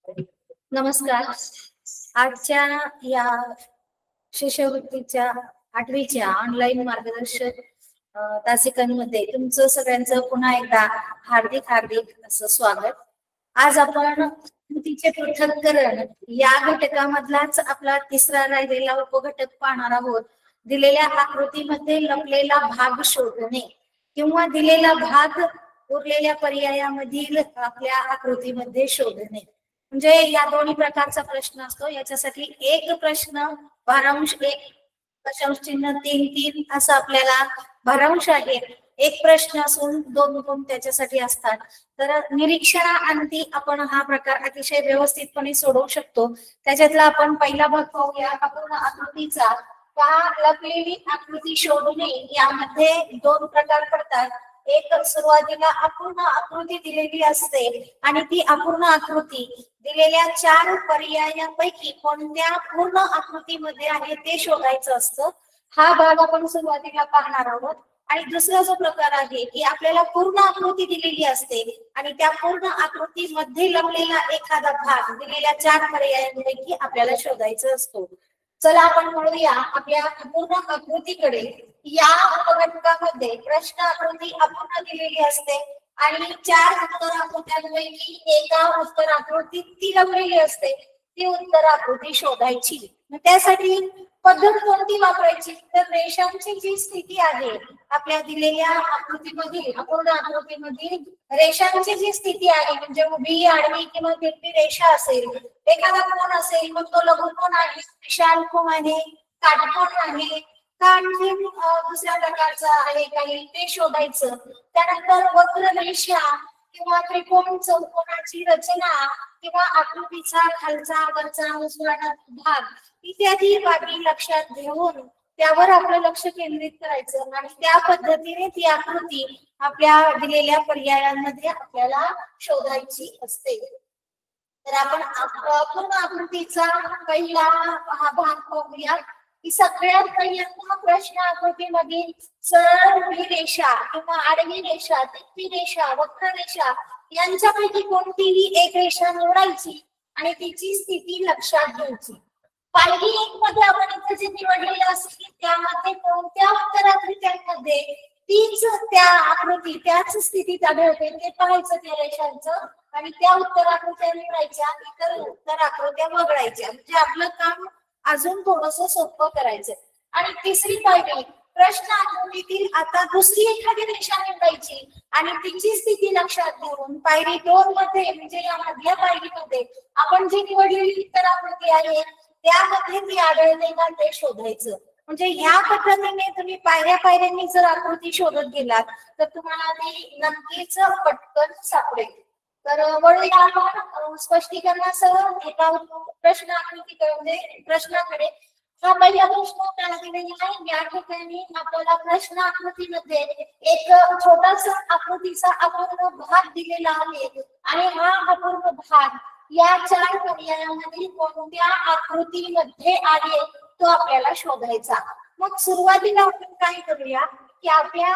नमस्कार. आजच्या या शिष्यवृत्तीच्या 8वीच्या ऑनलाईन मार्गदर्शन तासिकांमध्ये तुमचं सगळ्यांचं पुन्हा एकदा हार्दिक हार्दिक असं स्वागत. आज आपण कृतीचे पृथक्करण या घटकामधलाच आपला तिसरा राहिलेला उपघटक पाहणार आहोत. दिलेल्या आकृतीमध्ये लपलेला भाग शोधणे किंवा दिलेला भाग उरलेल्या पर्यायामधील आपल्या आकृतीमध्ये शोधणे, म्हणजे या दोन्ही प्रकारचा प्रश्न असतो. याच्यासाठी एक प्रश्न भारांश 1 दशांश चिन्ह 3 3 असं आपल्याला भारांश आहे. एक प्रश्न असून 2 गुण त्याच्यासाठी असतात. तर निरीक्षणाअंती आपण हा प्रकार अतिशय व्यवस्थितपणे सोडवू शकतो. त्याच्यातला आपण पहिला भाग पाहूया. अपूर्ण आकृतीचा का लपलेली आकृती शोधणे यामध्ये 2 प्रकार पडतात. एक सुरुवातीला अपूर्ण आकृती दिलेली असते आणि ती अपूर्ण आकृती दिलेल्या 4 पर्यायांपैकी कोणत्या पूर्ण आकृतीमध्ये आहे ते शोधायचं असतं. हा भाग आपण सुरुवातीला पाहणार आहोत. आणि दुसरा जो प्रकार आहे की आपल्याला पूर्ण आकृती दिलेली असते आणि त्या पूर्ण आकृतीमध्ये लपलेला एखादा भाग दिलेल्या 4 पर्यायांपैकी आपल्याला शोधायचा असतो. चला आपण वळूया आपल्या पूर्ण आकृतीकडे. या उपघटकामध्ये प्रश्न आकृती अपूर्ण दिलेली असते आणि 4 उत्तर आकृत्यांपैकी एका उत्तर आकृतीत ती लपलेली असते. ती उत्तर आकृती शोधायची. त्यासाठी पद्धत कोणती वापरायची? तर रेषांची जी स्थिती आहे आपल्या दिलेल्या आकृतीमधील अपूर्ण आकृतीमधील रेषांची जी स्थिती आहे, म्हणजे उभी आडवी किंवा तिरपी रेषा असेल, एखादा कोण असेल, मग तो लघुकोन आहे, विशाल कोन आहे, काटकोन आहे का आणखी दुसऱ्या प्रकारचा आहे काही, ते शोधायचं. त्यानंतर वक्र रेषा किंवा त्रिकोण चौकोनाची रचना किंवा आकृतीचा खालचा वरचा उजवा भाग इत्यादी बाबी लक्षात घेऊन त्यावर आपलं लक्ष केंद्रित करायचं आणि त्या पद्धतीने ती आकृती आपल्या दिलेल्या पर्यायांमध्ये आपल्याला शोधायची असते. तर आपण पूर्ण आकृतीचा पहिला हा भाग पाहूया की सगळ्यात पहिल्यांदा प्रश्न आकृतीमधील सरळ उभी रेषा किंवा आडवी रेषा, तिरपी रेषा, वक्र रेषा यांच्यापैकी कोणतीही एक रेषा निवडायची आणि तिची स्थिती लक्षात घ्यायची. पायरी 1 मध्ये आपण इथे जे निवडलेलं असेल त्यामध्ये कोणत्या उत्तर आकृत्यांमध्ये तीच त्या आकृती त्याच स्थितीत आढळते ते पाहायचं त्या रेषांचं आणि त्या उत्तर आकृत्या निवडायच्या, इतर उत्तर आकृत्या वगळायच्या. म्हणजे आपलं काम अजून थोडंसं सोपं करायचं. आणि तिसरी पायरी प्रश्न आकृतीतील आता दुसरी एखादी रेषा निवडायची आणि तिची स्थिती लक्षात घेऊन पायरी 2 मध्ये म्हणजे या मधल्या पायरीमध्ये आपण जी निवडलेली उत्तर आकृती आहे त्यामध्ये ती आढळते का ते शोधायचं. म्हणजे ह्या पद्धतीने तुम्ही पायऱ्या पायऱ्यांनी जर आकृती शोधत गेलात तर तुम्हाला ती नक्कीच पटकन सापडेल. तर वळूया आपण स्पष्टीकरणासह एका प्रश्न आकृतीकडे म्हणजे प्रश्नाकडे. हा पहिला प्रश्न त्याला दिलेला आहे. या ठिकाणी आपल्याला प्रश्न आकृतीमध्ये एक छोटासा आकृतीचा अपूर्ण भाग दिलेला आहे आणि हा अपूर्ण भाग या 4 पर्यायांमधील कोणत्या आकृतीमध्ये आहे तो आपल्याला शोधायचा. मग सुरुवातीला आपण काय करूया की आपल्या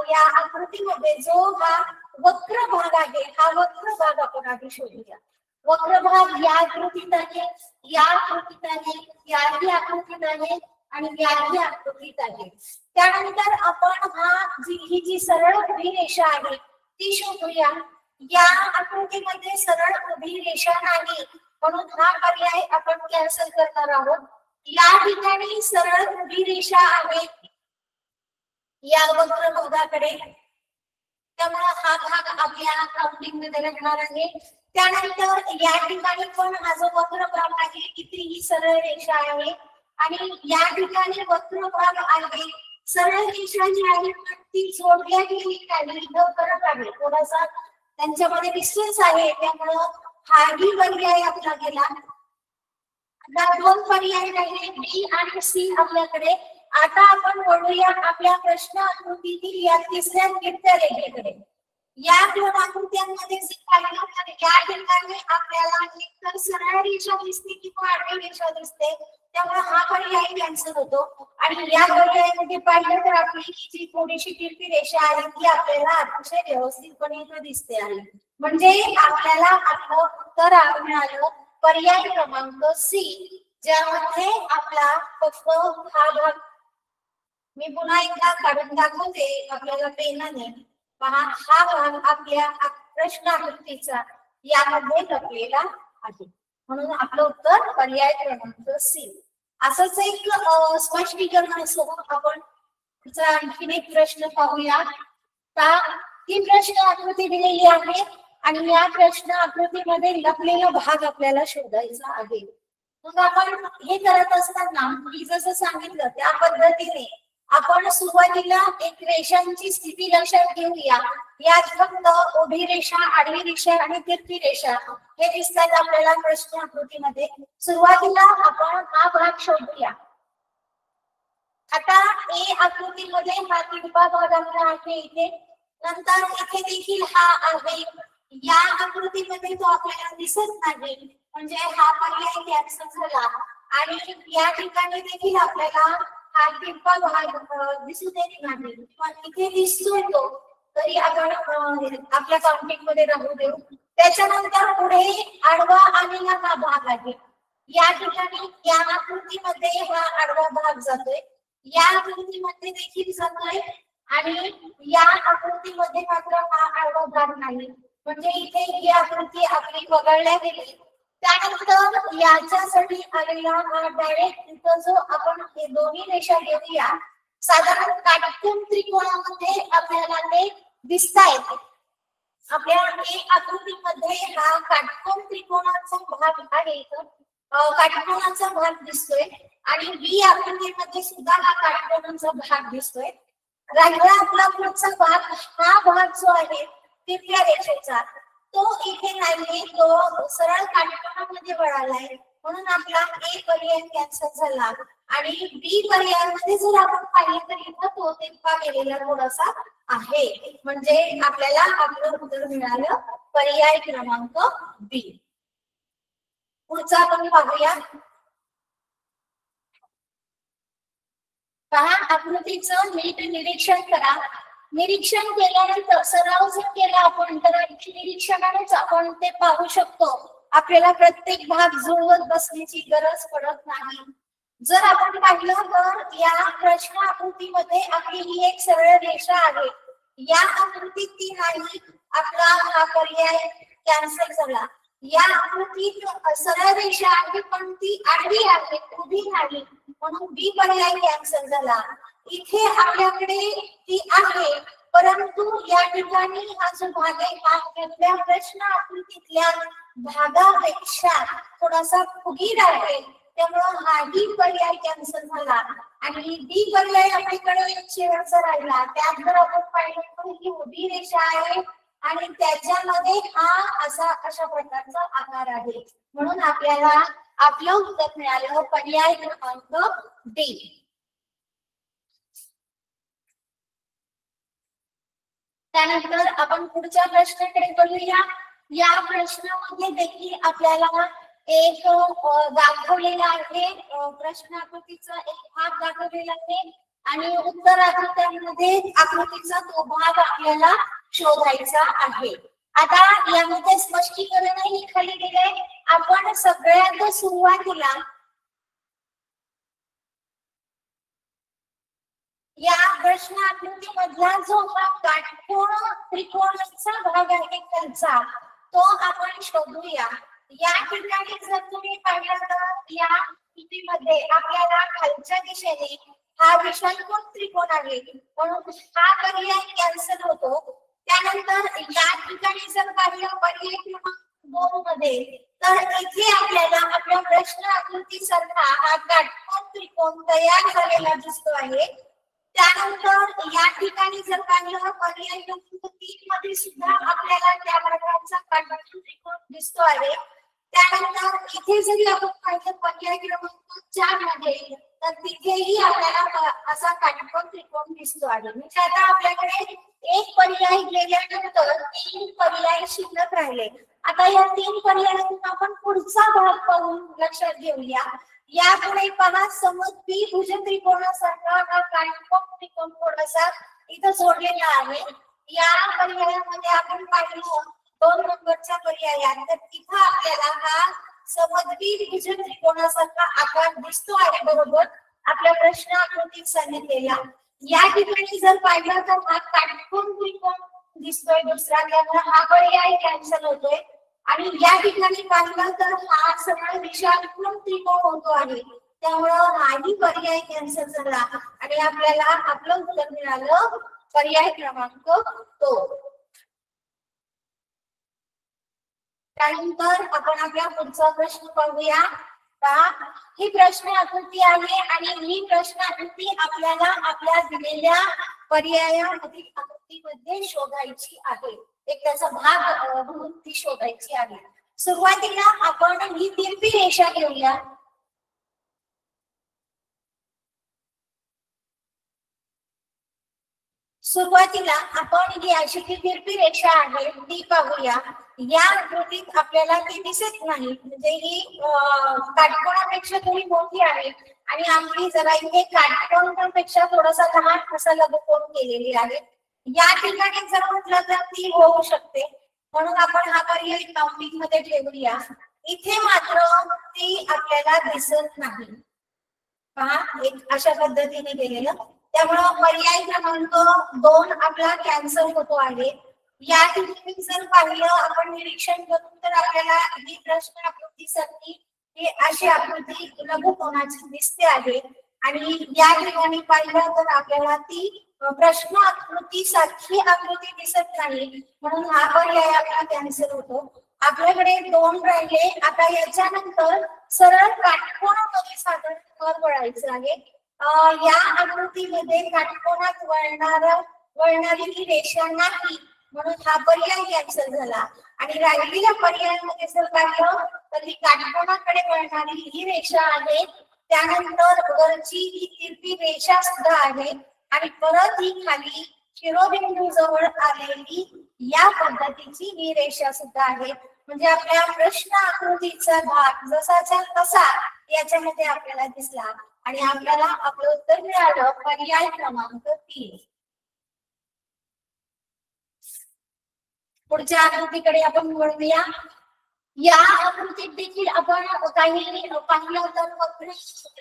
या आकृतीमध्ये जो हा वक्र भाग आहे हा वक्र भाग आपण आधी शोधूया. वक्र भाग या आकृतीत आहे, या आकृतीत आहे, याही आकृतीत आहे आणि याही आकृतीत आहे. त्यानंतर आपण ही जी सरळ उभी रेषा आहे ती शोधूया. या आकृतीमध्ये सरळ उभी रेषा नाही म्हणून हा पर्याय आपण कॅन्सल करणार आहोत. या ठिकाणी सरळ उभी रेषा आहे या वक्र भागाकडे, त्यामुळे हा भाग आपल्या काउंटिंग मध्ये लागणार आहे. त्यानंतर या ठिकाणी पण हा जो वक्र भाग आहे इथे सरळ रेषा आहे आणि या ठिकाणी वक्र भाग आहे. सरळ रेषा जी आहे ती जोडल्या गेली आहे, इथं फरक आहे थोडासा, त्यांच्यामध्ये डिस्टन्स आहे, त्यामुळे हाही पर्याय आपला गेला. आता 2 पर्याय राहिले बी आणि सी आपल्याकडे. आता आपण वळूया आपल्या प्रश्न आकृतीतील या तिसऱ्या फिरत्या रेषेकडे. या 2 आकृत्यांमध्ये जे पाहिलं तर या ठिकाणी आपल्याला एकतर सरळ रेषा दिसते किंवा आडवी रेषा दिसते. त्यामुळे हा पर्याय कॅन्सल होतो आणि या पर्यायामध्ये पाहिलं तर आपली जी थोडीशी तिरपी रेषा आहे ती आपल्याला अतिशय व्यवस्थितपणे इथे दिसते आहे. म्हणजे आपल्याला आपलं उत्तर मिळालं पर्याय क्रमांक सी, ज्यामध्ये आपला फक्त हा भाग मी पुन्हा एकदा काढून दाखवते आपल्याला पेनाने. पहा, हा भाग आपल्या प्रश्न आकृतीचा यामध्ये लपलेला आहे, म्हणून आपलं उत्तर पर्याय क्रमांक सी. असंच एक स्पष्टीकरणासह आपण आणखीन एक प्रश्न पाहूया. ही प्रश्न आकृती दिलेली आहे आणि या प्रश्न आकृतीमध्ये लपलेला भाग आपल्याला शोधायचा आहे. मग आपण हे करत असताना मी जसं सांगितलं त्या पद्धतीने आपण सुरुवातीला एक रेषांची स्थिती लक्षात घेऊया. यात फक्त उभी रेषा, आडवी रेषा आणि तिरपी रेषा हे दिसतात आपल्याला प्रश्न आकृतीमध्ये. सुरुवातीला आपण हा भाग शोधूया. आता ए आकृतीमध्ये हा तिरपा भाग आपला आहे इथे, नंतर इथे देखील हा आहे. या आकृतीमध्ये तो आपल्याला दिसत नाही, म्हणजे हा पर्याय कॅन्सल झाला. आणि या ठिकाणी देखील आपल्याला हा तिरपा भाग दिसू देत नाही, पण इथे दिसतोय तो, तरी आपण आपल्या काउंटिंग मध्ये राहू देऊ. त्याच्यानंतर पुढे आडवा आलेला हा भाग आहे. या ठिकाणी या आकृतीमध्ये हा आडवा भाग जातोय, या आकृतीमध्ये देखील जातोय आणि या आकृतीमध्ये मात्र हा आडवा भाग नाही, म्हणजे इथे ही आकृती आपली वगळल्या गेली. त्यानंतर याच्यासाठी आलेला हा डायरेक्ट इथं जो आपण हे दोन्ही रेषा घेऊया, साधारण काटकोन त्रिकोणामध्ये आपल्याला ते दिसतायत. आपल्या आकृतीमध्ये हा काटकोन त्रिकोणाचा भाग आहे, इथं काटकोनाचा भाग दिसतोय आणि बी आकृतीमध्ये सुद्धा हा काटकोनाचा भाग दिसतोय. राहिला आपला पुढचा भाग, हा भाग जो आहे तिरप्या रेषेचा, तो इथे नाही, तो सरळ काटकोनामध्ये वळालाय, म्हणून आपला ए पर्याय कॅन्सल झाला. आणि बी पर्यायामध्ये जर आपण पाहिलं तर इथं तो तिरपा गेलेला थोडासा आहे, म्हणजे आपल्याला आपलं उत्तर मिळालं पर्याय क्रमांक बी. पुढचा आपण पाहूया. पहा, आकृतीचं नीट निरीक्षण करा. निरीक्षण केल्यानंतर सराव जर केला आपण तर निरीक्षणानेच आपण ते पाहू शकतो. आपल्याला प्रत्येक भाग जुळवत बसण्याची गरज पडत नाही. जर आपण पाहिलं तर या प्रश्न आकृतीमध्ये आपली ही एक सरळ रेषा आहे. या आकृतीत ती नाही, आपला हा पर्याय कॅन्सल झाला. या आकृतीत सरळ रेषा आहे पण ती आडवी आहे, उभी नाही, म्हणून बी पर्याय कॅन्सल झाला. इथे आपल्याकडे ती आहे, परंतु या ठिकाणी हा जो भाग आहे हा आपल्या प्रश्न आकृतीतल्या भागापेक्षा थोडासा फुगीर आहे, त्यामुळे हा डी पर्याय कॅन्सल झाला. आणि डी पर्याय आपल्याकडे शेवटचा राहिला. त्यात जर आपण पाहिलं तर ही उभी रेषा आहे आणि त्याच्यामध्ये हा अशा प्रकारचा आकार आहे, म्हणून आपल्याला आपलं उत्तर मिळालं पर्याय क्रमांक डी. त्यानंतर आपण पुढच्या प्रश्नाकडे बघूया. या प्रश्नामध्ये देखील आपल्याला एक दाखवलेला आहे, प्रश्न आकृतीचा एक भाग दाखवलेला आहे आणि उत्तरामध्ये आकृतीचा तो भाग आपल्याला शोधायचा आहे. आता यामध्ये स्पष्टीकरणही खाली दिले. आपण सगळ्यात सुरुवातीला या प्रश्न आकृतीमधला जो हा काटकोन त्रिकोणाचा भाग आहे त्यांचा, तो आपण शोधूया. या ठिकाणी जर तुम्ही पाहिलं तर या आकृतीमध्ये आपल्याला खालच्या दिशेने हा विषमकोन त्रिकोण आहे, म्हणून हा पर्याय कॅन्सल होतो. त्यानंतर या ठिकाणी जर पाहिलं पर्याय क्रमांक 2 मध्ये, तर इथे आपल्याला आपल्या प्रश्न आकृतीसारखा हा काटकोन त्रिकोण तयार झालेला दिसतो आहे. त्यानंतर या ठिकाणी जर पाहिलं पर्याय क्रमांक 3 मध्ये सुद्धा आपल्याला त्या प्रकारचा काटकोन त्रिकोण दिसतो आहे. त्यानंतर इथे जरी आपण पाहिलं पर्याय क्रमांक 4 मध्ये, तर तिथेही आपल्याला असा काटकोन त्रिकोण दिसतो आहे. म्हणजे आता आपल्याकडे एक पर्याय गेल्यानंतर 3 पर्याय शिल्लक राहिले. आता या 3 पर्यायातून आपण पुढचा भाग पाहून लक्षात घेऊया. यापुढे पहा समद्वी भुजत्रिकोणासारखा हा काटकोन त्रिकोण थोडासा इथं जोडलेला आहे. या पर्यायामध्ये आपण पाहिलं 2 नंबरच्या पर्यायात तर तिथं आपल्याला हा समद्वी भुजत्रिकोणासारखा आकार दिसतो आहे बरोबर आपल्या प्रश्न आकृतीत सांगितलेला. या ठिकाणी जर पाहिलं तर हा काटकोन त्रिकोण दिसतोय दुसरा त्यामुळे हा पर्याय कॅन्सल होतोय आणि या ठिकाणी पाहिलं तर हा सरळ विषालकोन त्रिकोण होतो आहे त्यामुळे हाही पर्याय कॅन्सल झाला आणि आपल्याला आपलं उत्तर मिळालं पर्याय क्रमांक 2. त्यानंतर आपण आपला पुढचा प्रश्न पाहूया. ही प्रश्न आकृती आहे आणि ही प्रश्न आकृती आपल्याला आपल्या दिलेल्या पर्यायामधील आकृतीमध्ये शोधायची आहे. एक त्याचा भाग म्हणून ती शोधायची आहे. सुरुवातीला आपण ही तिरपी रेषा घेऊया. सुरुवातीला आपण ही अशी तिरपी रेषा आहे ती पाहूया. या आकृतीत आपल्याला ती दिसत नाही म्हणजे ही काटकोनापेक्षा थोडी मोठी आहे आणि आपली जरा इथे काटकोनापेक्षा थोडासा लहान असा लघुकोन केलेली आहे. या ठिकाणी जर म्हटलं तर ती होऊ शकते म्हणून आपण हा पर्याय काउंटिंग मध्ये ठेवूया. इथे मात्र ती आपल्याला दिसत नाही. पहा एक अशा पद्धतीने केलेलं त्यामुळे पर्याय क्रमांक 2 आपला कॅन्सल होतो आहे. या ठिकाणी जर पाहिलं आपण निरीक्षण करून तर आपल्याला ही प्रश्न आकृतीसाठी ही अशी आकृती लघुकोनाची दिसते आहे आणि या ठिकाणी पाहिलं तर आपल्याला ती प्रश्न आकृती सारखी आकृती दिसत नाही म्हणून हा पर्याय आपला कॅन्सल होतो. आपल्याकडे 2 राहिले. आता याच्यानंतर सरळ काटकोनामध्ये साधारण वळायचं आहे. या आकृतीमध्ये काटकोनात वळणारी ही रेषा नाही म्हणून हा पर्याय कॅन्सल झाला आणि राहिलेल्या पर्यायामध्ये जर पाहिलं तर ही काटकोनाकडे वळणारी ही रेषा आहे. त्यानंतर वरची ही तिरपी रेषा सुद्धा आहे आणि परत ही खाली शिरोबिंदू जवळ आलेली या पद्धतीची ही रेषा सुद्धा आहे. म्हणजे आपल्या प्रश्न आकृतीचा भाग जसाच्या तसा याच्यामध्ये आपल्याला दिसला आणि आपल्याला आपलं उत्तर मिळालं पर्याय क्रमांक 3. पुढच्या आकृतीकडे आपण वळूया. या आकृतीत देखील आपण काही पाहिलं तर वक्र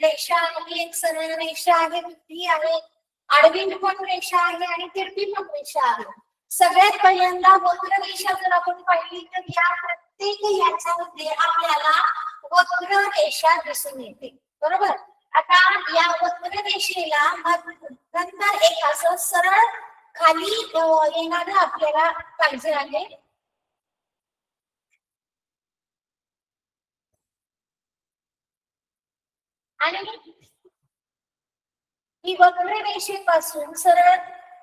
रेषा आहे, एक सरळ रेषा आहे, ती आहे, आडवी पण रेषा आहे आणि तिरपी पण रेषा आहे. सगळ्यात पहिल्यांदा वक्र रेषा जर आपण पाहिली तर या प्रत्येक याच्यामध्ये आपल्याला वक्र रेषा दिसून येते बरोबर. आता या वक्र रेषेला नंतर एक असं सरळ खाली येणारं आपल्याला पाहिजे आहे. आणि ही वक्र रेषेपासून सरळ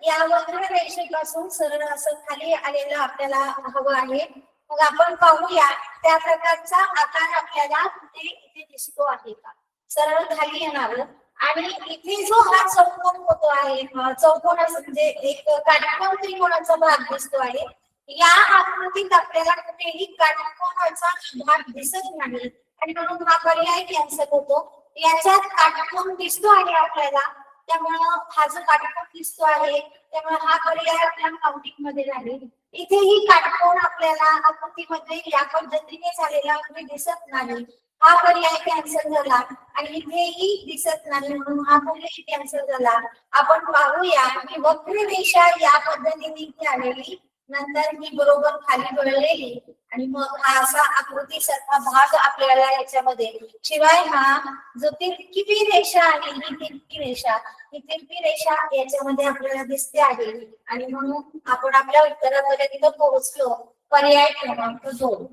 या वक्र रेषेपासून सरळ असं खाली आलेलं आपल्याला हवं आहे. मग आपण पाहूया त्या प्रकारचा आकार आपल्याला इथे दिसतो आहे का. सरळ खाली येणार आणि इथे जो हा चौकोन होतो आहे चौकोनाचा म्हणजे एक काटकोन त्रिकोणाचा भाग दिसतो आहे. या आकृतीत आपल्याला कुठेही काटकोनाचा भाग दिसत नाही आणि म्हणून हा पर्याय कॅन्सल होतो. याच्यात काटकोन दिसतो आहे आपल्याला त्यामुळे हा जो काटकोन दिसतो आहे त्यामुळे हा पर्याय आपल्या काउंटिंग मध्ये राहील. इथेही काटकोन आपल्याला आकृतीमध्ये या पद्धतीने झालेला दिसत नाही. हा पर्याय कॅन्सल झाला आणि इथेही दिसत नाही म्हणून हा पर्याय कॅन्सल झाला. आपण पाहूया की वक्र रेषा या पद्धतीने इथे आलेली नंतर ही बरोबर खाली वळलेली आणि मग हा असा आकृतीसारखा भाग आपल्याला याच्यामध्ये शिवाय हा जो तिरकी रेषा आहे ही तिरकी रेषा याच्यामध्ये आपल्याला दिसते आहे आणि म्हणून आपण आपल्या उत्तरापर्यंत पोहोचलो पर्याय क्रमांक 2.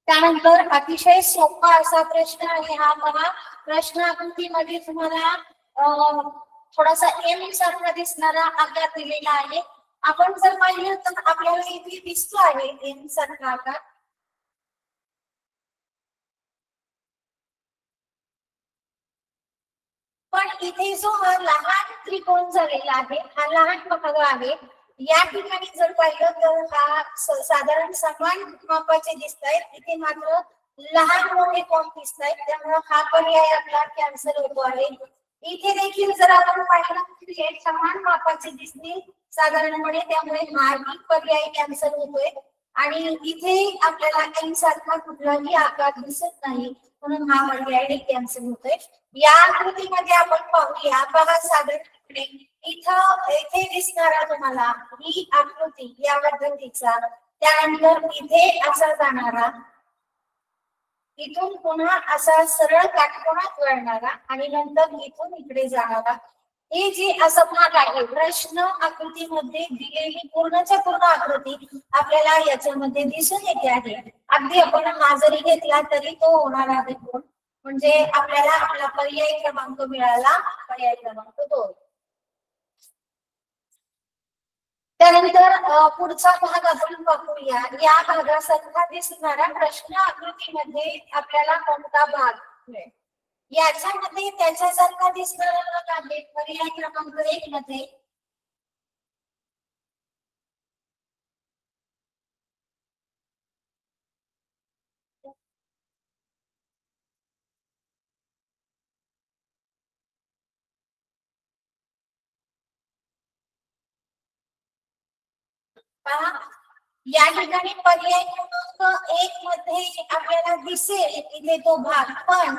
त्यानंतर अतिशय सोपा असा प्रश्न आहे हा. पहा प्रश्न आकृतीमध्ये तुम्हाला थोडासा एम सारखा दिसणारा आकार दिलेला आहे. आपण जर पाहिलं तर आपल्याला इथे दिसतो आहे एम सारखा आकार. पण इथे जो हा लहान त्रिकोण झालेला आहे हा लहान भाग आहे. या ठिकाणी जर पाहिलं तर हा साधारण समान मापाचे दिसत आहेत. इथे मात्र लहान मोठे कोण दिसत आहेत, त्यामुळे हा पर्याय आपला कॅन्सल होतो आहे. इथे देखील जर आपण पाहिलं की हे समान मापाचे दिसतील साधारणपणे, त्यामुळे हा पर्याय कॅन्सल होतोय. आणि इथे आपल्याला काही सारखा कुठलाही आकार दिसत नाही, म्हणून हा पर्याय कॅन्सल होतोय. या आकृतीमध्ये आपण पाहूया, बघा साधारणपणे इथं इथे दिसणारा तुम्हाला ही आकृती या पद्धतीचा, त्यानंतर इथे असा जाणारा, इथून पुन्हा असा सरळ काटकोनात वळणारा आणि नंतर इथून इकडे जाणारा, हे जे असं भाग आहे प्रश्न आकृतीमध्ये दिलेली पूर्णच्या पूर्ण आकृती आपल्याला याच्यामध्ये दिसून येते आहे. अगदी आपण हा जरी घेतला तरी तो होणार आहे कोण, म्हणजे आपल्याला आपला पर्याय क्रमांक मिळाला, पर्याय क्रमांक 2. त्यानंतर पुढचा भाग आपण पाहूया. या भागासारखा दिसणारा प्रश्न आकृतीमध्ये आपल्याला कोणता भाग मिळेल. याच्यामध्ये त्याच्यासारखा दिसणारा भाग आहे पर्याय क्रमांक 1 मध्ये या ठिकाणी पर्याय क्रमांक 1 मध्ये आपल्याला दिसेल इथे तो भाग, पण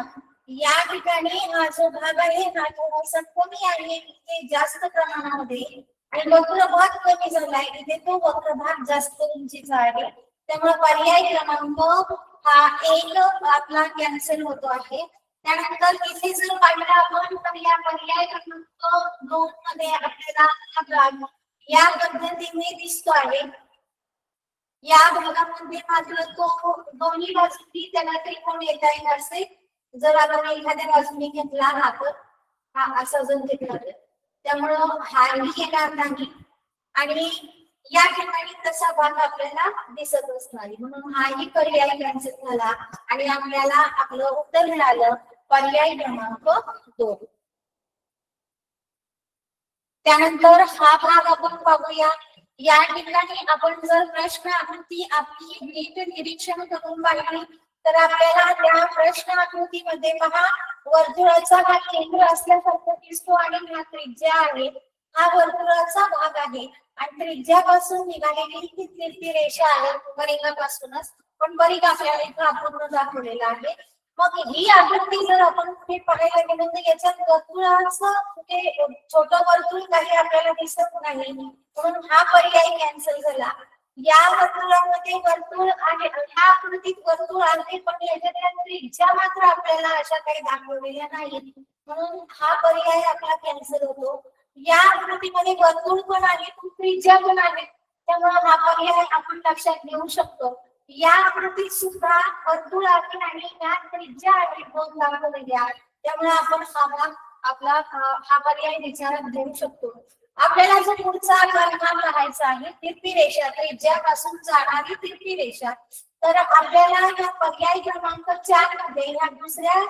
या ठिकाणी हा जो भाग आहे हा थोडासा कमी आहे, इथे जास्त प्रमाणामध्ये, आणि वक्र भाग कमी झालाय, इथे तो वक्र भाग जास्त उंचीचा आहे. त्यामुळे पर्याय क्रमांक हा 1 आपला कॅन्सल होतो आहे. त्यानंतर इथे जर पाहिलं आपण तर या पर्याय क्रमांक 2 मध्ये आपल्याला हा भाग या पद्धतीने दिसतो आहे. या भागामध्ये मात्र तो दोन्ही बाजूंनी त्याला त्रिकोण येता येत असे. जर आपण एखाद्या बाजूने घेतला हा तर हा असा जर घेतला तर, त्यामुळं हाही येणार नाही आणि या ठिकाणी तसा भाग आपल्याला दिसतच नाही, म्हणून हाही पर्याय कॅन्सल झाला आणि आपल्याला आपलं उत्तर मिळालं पर्याय क्रमांक 2. त्यानंतर हा भाग आपण पाहूया. या ठिकाणी आपण जर प्रश्न आकृती आपली नीट निरीक्षण करून पाहिली तर आपल्याला त्या प्रश्न आकृतीमध्ये पहा वर्तुळाचा हा केंद्र असल्यासारखं दिसतो आणि हा त्रिज्या आहे, हा वर्तुळाचा भाग आहे आणि त्रिज्यापासून निघालेली ही तिरपी रेषा आहे परिघापासूनच, पण परिघ आपल्याला इथं अपूर्ण दाखवलेला आहे. मग ही आकृती जर आपण कुठे पाहायला गेलो तर याच्यात वर्तुळाचं कुठे छोटं वर्तुळ काही आपल्याला दिसत नाही, म्हणून हा पर्याय कॅन्सल झाला. या वर्तुळामध्ये वर्तुळ आहे, ह्या आकृतीत वर्तुळ आहे पण याच्यात त्रिज्या मात्र आपल्याला अशा काही दाखवलेल्या नाहीत, म्हणून हा पर्याय आपला कॅन्सल होतो. या आकृतीमध्ये वर्तुळ पण आहे पण त्रिज्या पण आहे, त्यामुळे हा पर्याय आपण लक्षात घेऊ शकतो. या आकृतीत सुद्धा वर्तुळ आहे आणि या त्रिज्या आहे दोन दाखवलेल्या, त्यामुळे आपण हा भाग आपला हा पर्याय विचारात घेऊ शकतो. आपल्याला जो पुढचा भाग पाहायचा आहे तिरपी रेषा, त्रिज्यापासून जाणारी तिरपी रेषा, तर आपल्याला या पर्याय क्रमांक 4 मध्ये या दुसऱ्या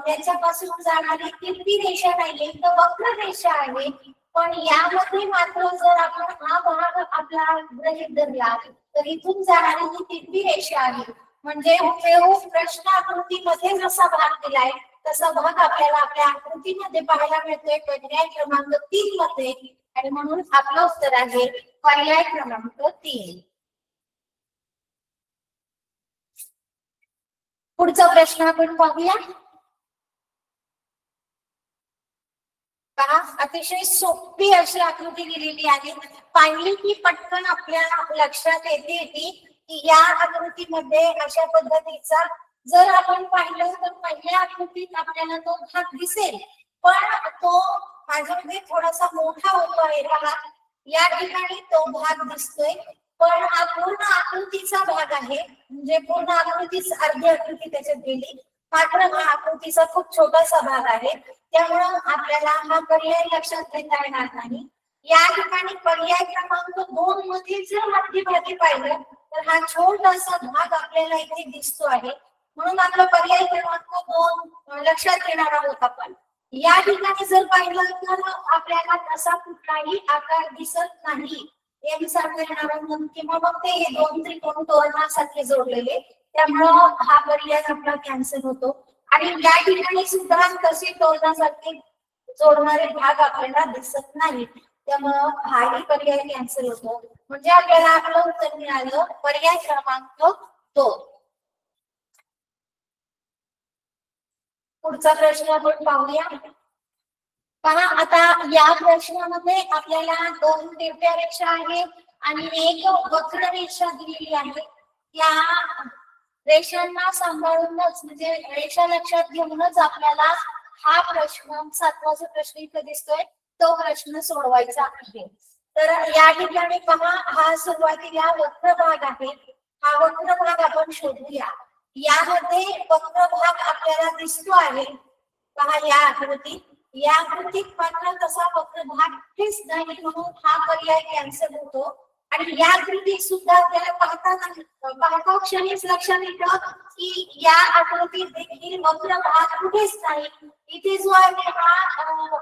याच्यापासून जाणारी तिरपी रेषा नाहीये तर वक्र रेषा आहे, पण यामध्ये मात्र जर आपण हा भाग आपला गृहीत धरला तर इथून जाणारी ही तिरपी रेषा आहे, म्हणजे हुबेहूब प्रश्न आकृतीमध्ये जसा भाग दिलाय तसा भाग आपल्याला आपल्या आकृतीमध्ये पाहायला मिळतोय पर्याय क्रमांक 3 मध्ये, आणि म्हणून आपलं उत्तर आहे पर्याय क्रमांक 3. पुढचा प्रश्न आपण पाहूया. पहा अतिशय सोपी अशी आकृती दिलेली आहे, पाहिली की पटकन आपल्या लक्षात येते की या आकृतीमध्ये अशा पद्धतीचा जर आपण पाहिलं तर पहिल्या आकृतीत आपल्याला तो भाग दिसेल, पण तो माझ्यामध्ये थोडासा मोठा होतो आहे पहा, या ठिकाणी तो भाग दिसतोय, पण हा पूर्ण आकृतीचा भाग आहे, म्हणजे पूर्ण आकृतीच अर्धी आकृती त्याच्यात गेली, मात्र हा आकृतीचा खूप छोटासा भाग आहे, त्यामुळे आपल्याला हा पर्याय लक्षात घेता येणार नाही. या ठिकाणी पर्याय क्रमांक 2 मध्ये जर मध्यभागी पाहिलं तर हा छोटासा भाग आपल्याला इथे दिसतो आहे, म्हणून आपला पर्याय क्रमांक 2 लक्षात घेणार आहोत आपण. या ठिकाणी जर पाहिलं तर आपल्याला तसा कुठलाही आकार दिसत नाही, एकसारखे येणार किंवा मग ते दोन त्रिकोण तोरणासारखे जोडलेले, त्यामुळं हा पर्याय आपला कॅन्सल होतो. आणि या ठिकाणी सुद्धा तसे तोलण्यासाठी जोडणारे भाग आपल्याला दिसत नाही, त्यामुळं हाही पर्याय कॅन्सल होतो. म्हणजे आपल्याला आपलं उत्तर मिळालं पर्याय क्रमांक 2. पुढचा प्रश्न आपण पाहूया. पहा, आता या प्रश्नामध्ये आपल्याला 2 तिरप्या रेषा आहेत आणि एक वक्र रेषा दिलेली आहे. या रेषांना सांभाळूनच म्हणजे रेषा लक्षात घेऊनच आपल्याला हा प्रश्न 7वा जो प्रश्न इथे दिसतोय तो प्रश्न सोडवायचा आहे. तर या ठिकाणी पहा, हा सुरुवातीला वक्र भाग आहे. हा वक्र भाग आपण शोधूया. यामध्ये वक्र भाग आपल्याला दिसतो आहे. पहा या आकृतीत, या आकृतीत मात्र तसा वक्र भाग काहीच नाही, म्हणून हा पर्याय कॅन्सल होतो. आणि या आकृतीत सुद्धा आपल्याला पाहता क्षणीच लक्षात येतं की या आकृतीत देखील वक्र भाग कुठेच नाही. इथे जो आहे हा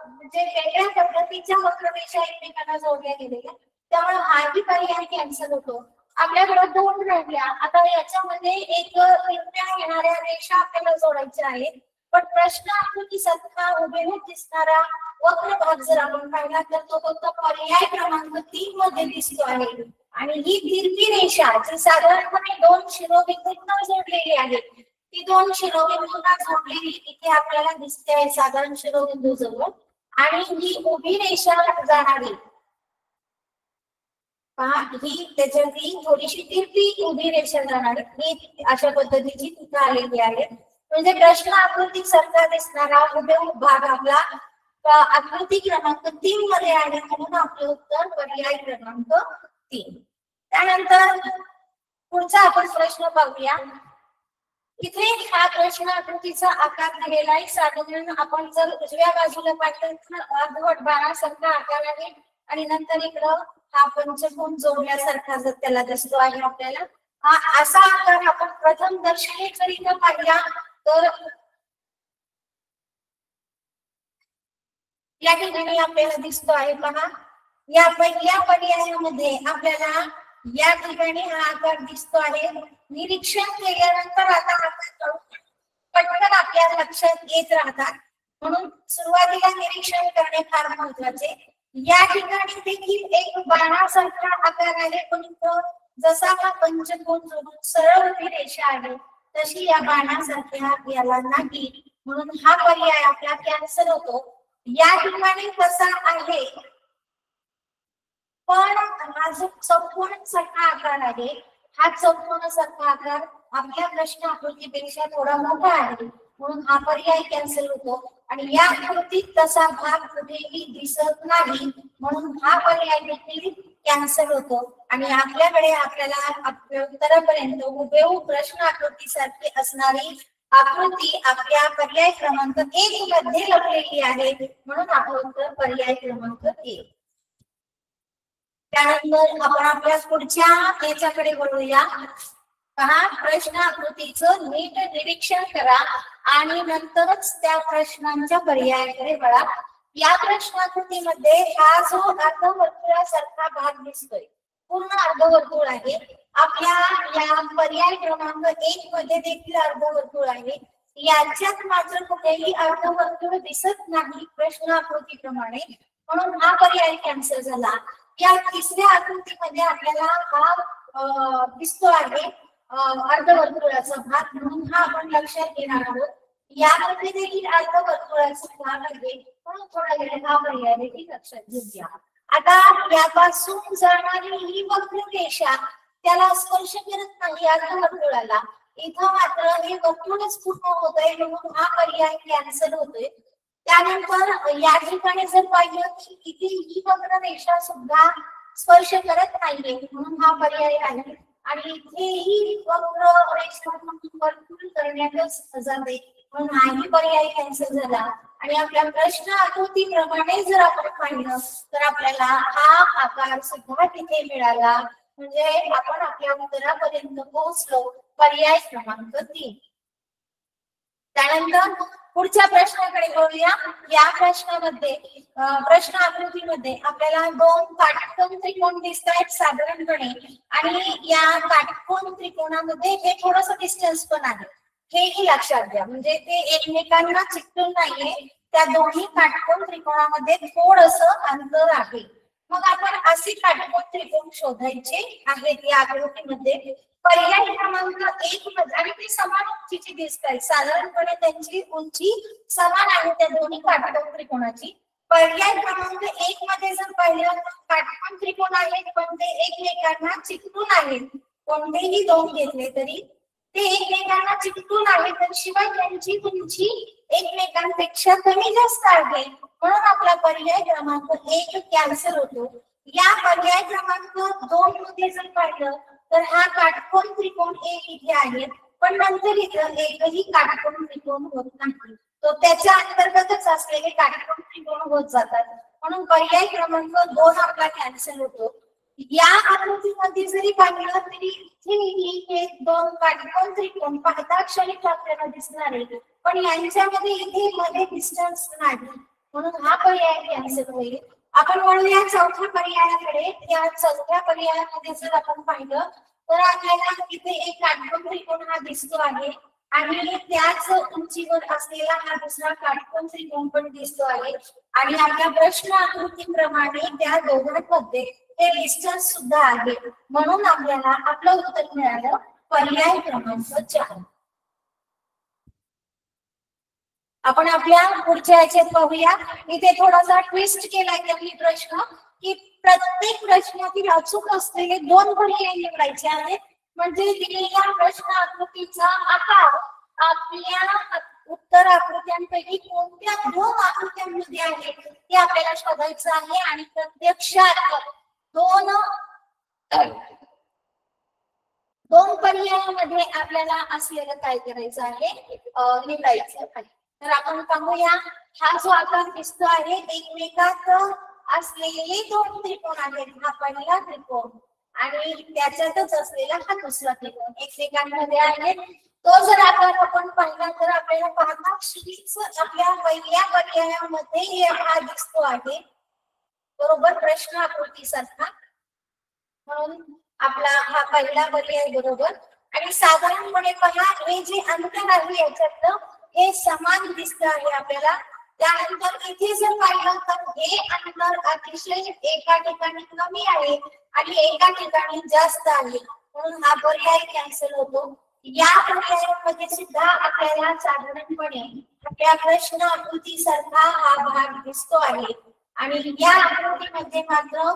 म्हणजे वेगळ्या पद्धतीच्या वक्ररेषा एकमेकांना जोडल्या गेलेल्या, त्यामुळे हाही पर्याय कॅन्सल होतो. आपल्याकडे 2 राहिल्या. आता याच्यामध्ये एक तिरप्या येणाऱ्या रेषा आपल्याला जोडायच्या आहेत. पण प्रश्न आकृती सारखा हुबेहूब दिसणारा वक्र भाग जर आपण पाहिला तर तो फक्त पर्याय क्रमांक 3 मध्ये दिसतो आहे. आणि ही तिरपी रेषा जी साधारणपणे 2 शिरोबिंदूंना जोडलेली आहे, ती 2 शिरोबिंदूंना जोडलेली इथे आपल्याला दिसते आहे साधारण शिरोबिंदू जवळ. आणि ही उभी रेषा जाणारी पहा, ही त्याच्यातली थोडीशी तिरपी उभी रेषा जाणारी ही अशा पद्धतीची तिथे आलेली आहे. म्हणजे प्रश्न आकृती सारखा दिसणारा हुबेहूब भाग आपला आकृती क्रमांक 3 मध्ये आहे, म्हणून आपलं उत्तर पर्याय क्रमांक 3. त्यानंतर पुढचा आपण प्रश्न पाहूया. इथे हा प्रश्न आकृतीचा आकार दिलेला आहे. साधारण आपण जर उजव्या बाजूला पाहिलं तर अर्धवट बाणासारखा आकार आहे आणि नंतर इकडं हा पंचकोन जोडल्यासारखा जर त्याला दिसतो आहे आपल्याला. हा असा आकार आपण प्रथम दर्शनीकरित्या पाहिला तर या ठिकाणी आपल्याला दिसतो आहे. पहा, या पहिल्या पर्यायामध्ये आपल्याला या ठिकाणी हा आकार दिसतो आहे. निरीक्षण केल्यानंतर आता पटकन आपल्या लक्षात येत राहतात, म्हणून सुरुवातीला निरीक्षण करणे फार महत्त्वाचे. या ठिकाणी देखील एक बाणासारखा आकार आहे, पण जसा हा पंचकोन जोडून सरळ उभी रेषा आहे तशी या बाणासारख्या याला नाही, म्हणून हा पर्याय आपला कॅन्सल होतो. या ठिकाणी कसा आहे, पण हा जो चौकोन सारखा आकार आहे, हा चौकोन सारखा आकार आपल्या प्रश्न आकृतीपेक्षा थोडा मोठा आहे, म्हणून हा पर्याय कॅन्सल होतो. आणि या आकृतीत तसा भाग कुठेही दिसत नाही, म्हणून हा पर्याय देखील कॅन्सल होतो. आणि आपल्याकडे आपल्याला उत्तरापर्यंत हुबेहूब प्रश्न आकृती सारखी असणारी आकृती आपल्या पर्याय क्रमांक 1 मध्ये लपलेली आहे, म्हणून आपलं उत्तर पर्याय क्रमांक 1. त्यानंतर आपण आपल्या पुढच्या याच्याकडे वळूया. पहा, प्रश्न आकृतीचं नीट निरीक्षण करा आणि नंतरच त्या प्रश्नांच्या पर्यायाकडे वळा. या प्रश्नाकृतीमध्ये हा जो अर्धवर्तुळासारखा भाग दिसतोय पूर्ण अर्धवर्तुळ आहे. आपल्या या पर्याय क्रमांक 1 मध्ये देखील अर्धवर्तुळ आहे. याच्यात मात्र कुठेही अर्धवर्तुळ दिसत नाही प्रश्न आकृतीप्रमाणे, म्हणून हा पर्याय कॅन्सल झाला. या तिसऱ्या आकृतीमध्ये आपल्याला हा दिसतो आहे अर्धवर्तुळाचा भाग, म्हणून हा आपण लक्षात घेणार आहोत. यामध्ये देखील अर्धवर्तुळाचा भाग आहे, म्हणून थोडा वेळ हा पर्याय देखील लक्षात घेऊया. आता यापासून जाणारी ही वक्र रेषा त्याला स्पर्श करत नाही अर्धवर्तुळाला. इथं मात्र हे वर्तुळच पूर्ण होत आहे, म्हणून हा पर्याय कॅन्सल होतोय. त्यानंतर या ठिकाणी जर पाहिलं की इथे ही वक्र रेषा सुद्धा स्पर्श करत नाहीये, म्हणून हा पर्याय आहे. आणि इथेही वक्र रेषा वर्तुळ करण्यातच जाते, म्हणून हाही पर्याय कॅन्सल झाला. आणि आपल्या प्रश्न आकृतीप्रमाणे जर आपण पाहिलं तर आपल्याला हा आकार सुद्धा तिथे मिळाला, म्हणजे आपण आपल्या उत्तरापर्यंत पोहोचलो पर्याय क्रमांक 3. त्यानंतर पुढच्या प्रश्नाकडे वळूया. या प्रश्नामध्ये प्रश्न आकृतीमध्ये आपल्याला दोन काटकोन त्रिकोण दिसत आहेत साधारणपणे, आणि या काटकोन त्रिकोणामध्ये हे थोडंसं डिस्टन्स पण आहे, हेही लक्षात घ्या. म्हणजे ते एकमेकांना चिकटून नाहीये, त्या दोन्ही काटकोन त्रिकोणामध्ये थोडंसं अंतर आहे. मग आपण असे काटकोन त्रिकोण शोधायचे आहेत या आकृतीमध्ये. पर्याय क्रमांक 1 मध्ये, आणि ते समान उंचीची दिसत आहेत, साधारणपणे त्यांची उंची समान आहे त्या दोन्ही काटकोन त्रिकोणाची. पर्याय क्रमांक 1 मध्ये जर पाहिलं तर काटकोन त्रिकोण आहेत पण ते एकमेकांना चिकटून आहेत. कोणतेही दोन घेतले तरी ते एकमेकांना चिकटून आहेत, तर शिवाय त्यांची उंची एकमेकांपेक्षा कमी जास्त आहे, म्हणून आपला पर्याय क्रमांक 1 कॅन्सल होतो. या पर्याय क्रमांक 2 मध्ये जर पाहिलं तर हा काटकोन त्रिकोण एक इथे आहे, पण नंतर इथं एकही काटकोन त्रिकोण होत नाही, तो त्याच्या अंतर्गतच असलेले काटकोन त्रिकोण होत जातात, म्हणून पर्याय क्रमांक 2 आपला कॅन्सल होतो. या आकृतीमध्ये जरी पाहिलं तरी इथेही हे दोन काटकोन त्रिकोण पाहता क्षणिक आपल्याला दिसणार आहे, पण यांच्यामध्ये इथे मध्ये डिस्टन्स नाही, म्हणून हा पर्याय कॅन्सल होईल. आपण वळूया चौथ्या पर्यायाकडे. या चौथ्या पर्यायामध्ये जर आपण पाहिलं तर आपल्याला इथे एक काटकोन त्रिकोण हा दिसतो आहे, आणि त्याच उंचीवर असलेला हा दुसरा काटकोन त्रिकोण पण दिसतो आहे, आणि आपल्या प्रश्न आकृतीप्रमाणे त्या दोघांमध्ये हे डिस्टन्स सुद्धा आहे, म्हणून आपल्याला आपलं उत्तर मिळालं पर्याय क्रमांक 4. आपण आपल्या पुढच्या याच्यात पाहूया. इथे थोडासा ट्विस्ट केलाय त्यांनी प्रश्न, की प्रत्येक प्रश्नातील अचूक असलेले 2 पर्याय निवडायचे आहेत, म्हणजे दिलेल्या प्रश्न आकृतीचा आकार आपल्या उत्तर आकृत्यांपैकी कोणत्या 2 आकृत्यांमध्ये आहे ते आपल्याला शोधायचं आहे, आणि प्रत्यक्षात दोन पर्यायामध्ये आपल्याला असलेलं काय करायचं आहे, निवडायचं आहे. तर आपण पाहूया. हा जो आकार दिसतो आहे एकमेकात असलेले 2 त्रिकोण आहेत. हा पहिला त्रिकोण आणि त्याच्यातच असलेला हा दुसरा त्रिकोण एकमेकांमध्ये आहे. तो जर आकार आपण पाहिला तर आपल्याला पाहता क्षणीच आपल्या पहिल्या पर्यायामध्ये हा दिसतो आहे, बरोबर प्रश्न आकृतीसारखा, म्हणून आपला हा पहिला पर्याय बरोबर. आणि साधारणपणे पहा हे जे अंतर आहे याच्यातलं हे समान दिसत आहे आपल्याला. त्यानंतर इथे जर पाहिलं तर हे अंतर अतिशय एका ठिकाणी कमी आहे आणि एका ठिकाणी जास्त आहे, म्हणून हा पर्याय कॅन्सल होतो. या पर्यायामध्ये सुद्धा आपल्याला साधारणपणे आपल्या प्रश्न आकृतीसारखा हा भाग दिसतो आहे, आणि या आकृतीमध्ये मात्र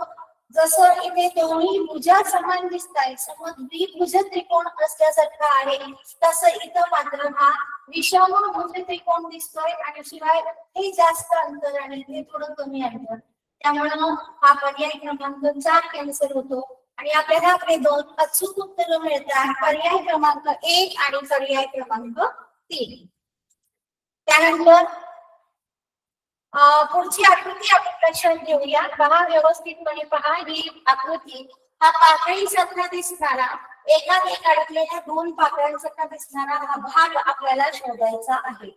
जसं इथे दोन्ही भुजा समान दिसत आहेत, समद्विभुज त्रिकोण असल्यासारखा आहे, तसं इथं मात्र हा विषम भुज त्रिकोण दिसतोय, आणि शिवाय हे जास्त अंतर आणि ते थोडं कमी अंतर, त्यामुळे हा पर्याय क्रमांक 4 कॅन्सल होतो, आणि आपल्याला आपले 2 अचूक उत्तर मिळतात, पर्याय क्रमांक 1 आणि पर्याय क्रमांक 3. त्यानंतर पुढची आकृती आपण लक्षात घेऊया. पहा व्यवस्थितपणे पहा. ही आकृती हा पाकळीसारखा दिसणारा, एकात अडकलेल्या 2 पाकळ्यांसारखा दिसणारा हा भाग आपल्याला शोधायचा आहे.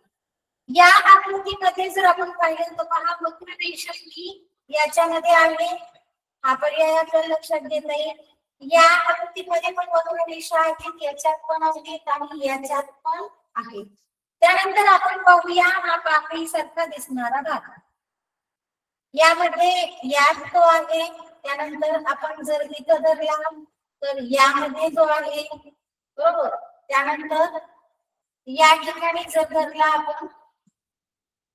या आकृतीमध्ये जर आपण पाहिलं तर पहा वक्र रेषा ही याच्यामध्ये आहे, हा पर्याय आपल्याला लक्षात घेता येईल. या आकृतीमध्ये पण वक्र रेषा आहेत, याच्यात पण आहेत आणि याच्यात पण आहेत. त्यानंतर आपण पाहूया हा पाकळीसारखा दिसणारा भाग. यामध्ये यात तो आहे, त्यानंतर आपण जर इथं धरला तर यामध्ये जो आहे, बरोबर. त्यानंतर या ठिकाणी जर धरला आपण,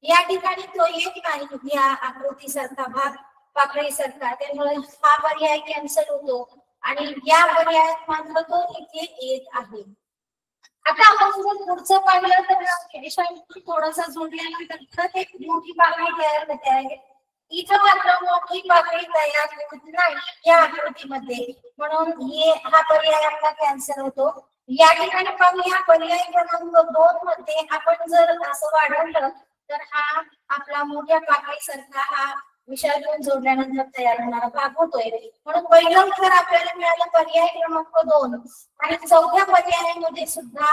या ठिकाणी तो येत नाही या आकृतीसारखा भाग पाकळीसारखा, त्यामुळे हा पर्याय कॅन्सल होतो, आणि या पर्यायात मात्र तो इथे येत आहे. आता आपण जर पुढचं पाहिलं तर रेषांशी थोडासा जोडल्यानंतर एक मोठी पाकळी तयार होते आहे. इथं मात्र मोठी पाकळी तयार होत नाही या आकृतीमध्ये, म्हणून हा पर्याय आपला कॅन्सल होतो. या ठिकाणी पाहूया पर्याय क्रमांक 2 मध्ये आपण जर असं वाढवलं तर हा आपला मोठ्या पाकळीसारखा हा विशाल दोन जोडल्यानंतर तयार होणारा भाग होतोय. म्हणून पहिलं उत्तर आपल्याला मिळालं पर्याय क्रमांक 2. आणि चौथ्या पर्यायामध्ये सुद्धा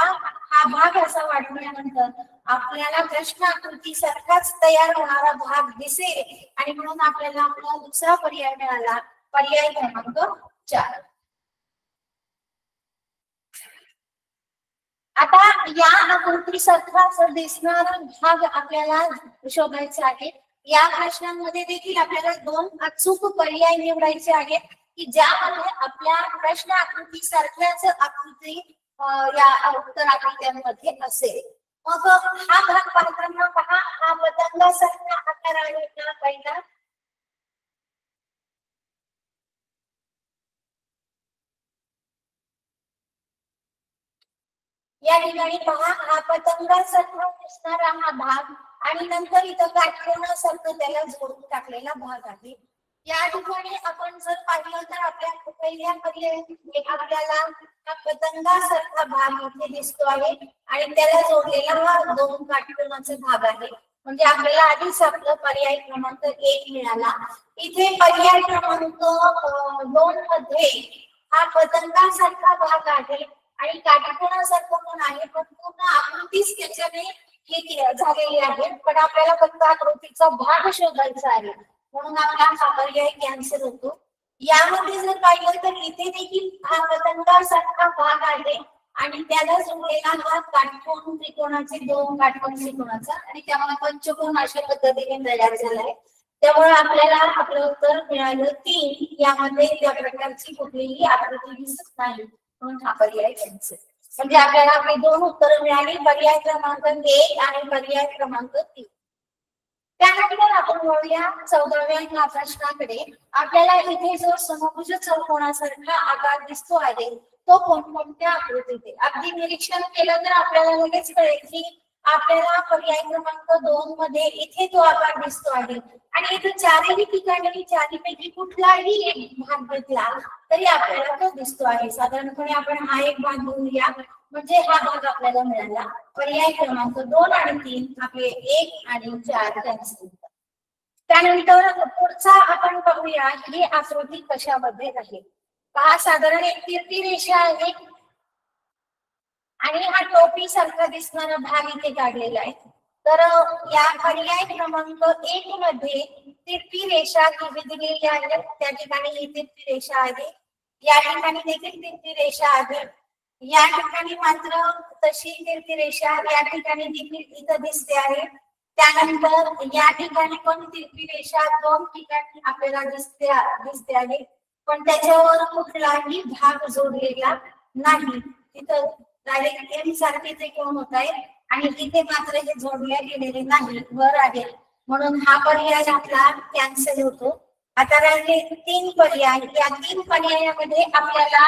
हा भाग असा वाढवल्यानंतर आपल्याला प्रश्न आकृती सारखाच तयार होणारा भाग दिसेल आणि म्हणून आपल्याला आपला दुसरा पर्याय मिळाला, पर्याय क्रमांक 4. आता या आकृतीसारखा दिसणारा भाग आपल्याला शोधायचा आहे. या प्रश्नांमध्ये देखील आपल्याला 2 अचूक पर्याय निवडायचे आहेत की ज्यामध्ये आपल्या प्रश्न आकृती सारख्याच आकृती या उत्तर आकृत्यांमध्ये असेल. मग हा भाग पाहताना पहा, हा पतंगासारखा आकार आहे का पहिला. या ठिकाणी पहा, हा पतंगासारखा दिसणारा हा भाग आणि नंतर इथं काटकोनासारखं त्याला जोडून टाकलेला भाग आहे. या ठिकाणी आपण जर पाहिलं तर आपल्या पहिल्या पर्यायामध्ये आपल्याला हा पतंगासारखा भाग इथे दिसतो आहे आणि त्याला जोडलेला हा 2 काटकोनाचा भाग आहे. म्हणजे आपल्याला आधीच आपला पर्याय क्रमांक 1 मिळाला. इथे पर्याय क्रमांक 2 मध्ये हा पतंगासारखा भाग आहे आणि काटकोनासारखं पण आहे, पण पूर्ण आकृतीच त्याच्याने हे झालेली आहे. पण आपल्याला फक्त आकृतीचा भाग शोधायचा आहे म्हणून आपला हा पर्याय कॅन्सल होतो. यामध्ये जर पाहिलं तर इथे देखील हा पतंगासारखा भाग आहे आणि त्याला जोडलेला हा काटकोन त्रिकोणाचे 2 काटकोन त्रिकोणाचा आणि त्यामुळे पंचकोन अशा पद्धतीने तयार झालाय. त्यामुळे आपल्याला आपलं उत्तर मिळालं 3. यामध्ये त्या प्रकारची कुठलीही आकृती दिसत नाही म्हणून हा पर्याय कॅन्सल. म्हणजे आपल्याला आपली 2 उत्तरं मिळाली, पर्याय क्रमांक 1 आणि पर्याय क्रमांक 3. त्यानंतर आपण वळूया 14व्या प्रश्नाकडे. आपल्याला इथे जो समभुज चौकोनासारखा आकार दिसतो आहे तो कोणकोणत्या आकृतीत आहे. अगदी निरीक्षण केलं तर आपल्याला लगेच कळेल की आपल्याला पर्याय क्रमांक 2 मध्ये इथे तो आकार दिसतो आहे आणि इथे चारही ठिकाणी चारीपैकी कुठलाही एक भाग घेतला तरी आपल्याला तो दिसतो आहे. साधारणपणे आपण हा एक भाग घेऊया म्हणजे हा भाग आपल्याला मिळाला. पर्याय क्रमांक 2 आणि 3 आपले 1 आणि 4 कॅन्सल. त्यानंतर पुढचा आपण पाहूया ही आकृती कशामध्ये आहे. पहा, साधारण एक तिरकी रेषा आहे आणि हा टोपी सारखा दिसणारा भाग इथे काढलेला आहे. तर या पर्याय क्रमांक 1 मध्ये तिरकी रेषा दिलेली आहे, त्या ठिकाणी ही तिरकी रेषा आहे. या ठिकाणी देखील तिरकी रेषा आहे. या ठिकाणी मात्र तशी तिरकी रेषा या ठिकाणी देखील इथं दिसते आहे. त्यानंतर या ठिकाणी पण तिरकी रेषा 2 ठिकाणी आपल्याला दिसते आहे, पण त्याच्यावर कुठलाही भाग जोडलेला नाही. तिथं डायरेक्ट एम सारखे त्रिकोण होत आहे आणि इथे मात्र हे जोडले गेलेले नाही, वर आहे म्हणून हा पर्याय आपला कॅन्सल होतो. आता राहिले 3 पर्याय. या 3 पर्यायामध्ये आपल्याला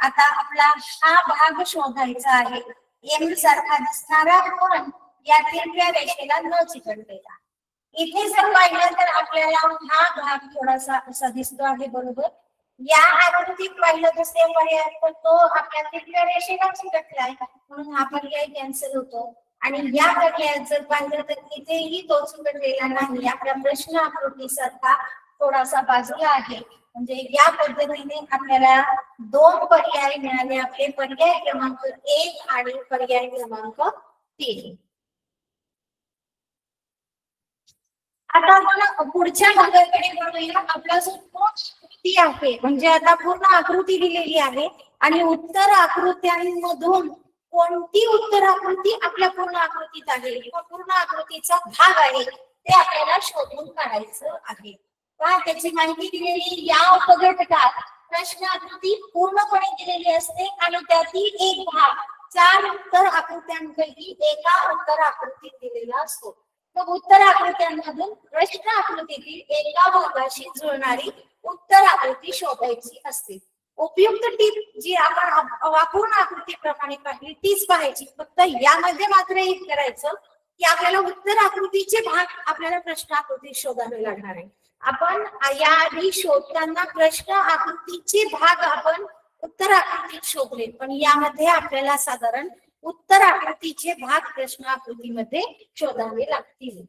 आता आपला हा भाग शोधायचा आहे, एम सारखा दिसणारा पण या तिरक्या रेषेला न चिकटलेला. इथे जर पाहिलं तर आपल्याला हा भाग थोडासा असा दिसतो आहे बरोबर. या आकृतीत पाहिलं तर सेम पर्याय पण तो आपल्या तिरक्या रेषेला चिकटलाय म्हणून हा पर्याय कॅन्सल होतो. आणि या पर्यायात जर पाहिलं तर इथेही तो चिकटलेला नाही, आपल्या प्रश्न आकृतीसारखा थोडासा बाजूला आहे. म्हणजे या पद्धतीने आपल्याला 2 पर्याय मिळाले, आपले पर्याय क्रमांक 1 आणि पर्याय क्रमांक 3. आता आपण पुढच्या भागाकडे वळूया. आपला जो आकृती आहे म्हणजे आता पूर्ण आकृती दिलेली आहे आणि उत्तर आकृत्यांमधून कोणती उत्तर आकृती आपल्या पूर्ण आकृतीत आहे किंवा पूर्ण आकृतीचा भाग आहे ते आपल्याला शोधून काढायचं आहे. पहा, त्याची माहिती दिलेली या उपघटकात प्रश्न आकृती पूर्णपणे दिलेली असते आणि त्यातील एक भाग 4 उत्तर आकृत्यांपैकी एका उत्तर आकृतीत दिलेला असतो. मग उत्तर आकृत्यांमधून प्रश्न आकृतीतील एका भागाशी जुळणारी उत्तर आकृती शोधायची असते. उपयुक्त टीप जी आपण वापरून आकृतीप्रमाणे पाहिली तीच पाहायची, फक्त यामध्ये मात्र एक करायचं की आपल्याला उत्तर आकृतीचे भाग आपल्याला प्रश्न आकृतीत शोधावे लागणार आहे. आपण याआधी शोधताना प्रश्न आकृतीचे भाग आपण उत्तर आकृतीत शोधले, पण यामध्ये आपल्याला साधारण उत्तर आकृतीचे भाग प्रश्न आकृतीमध्ये शोधावे लागतील.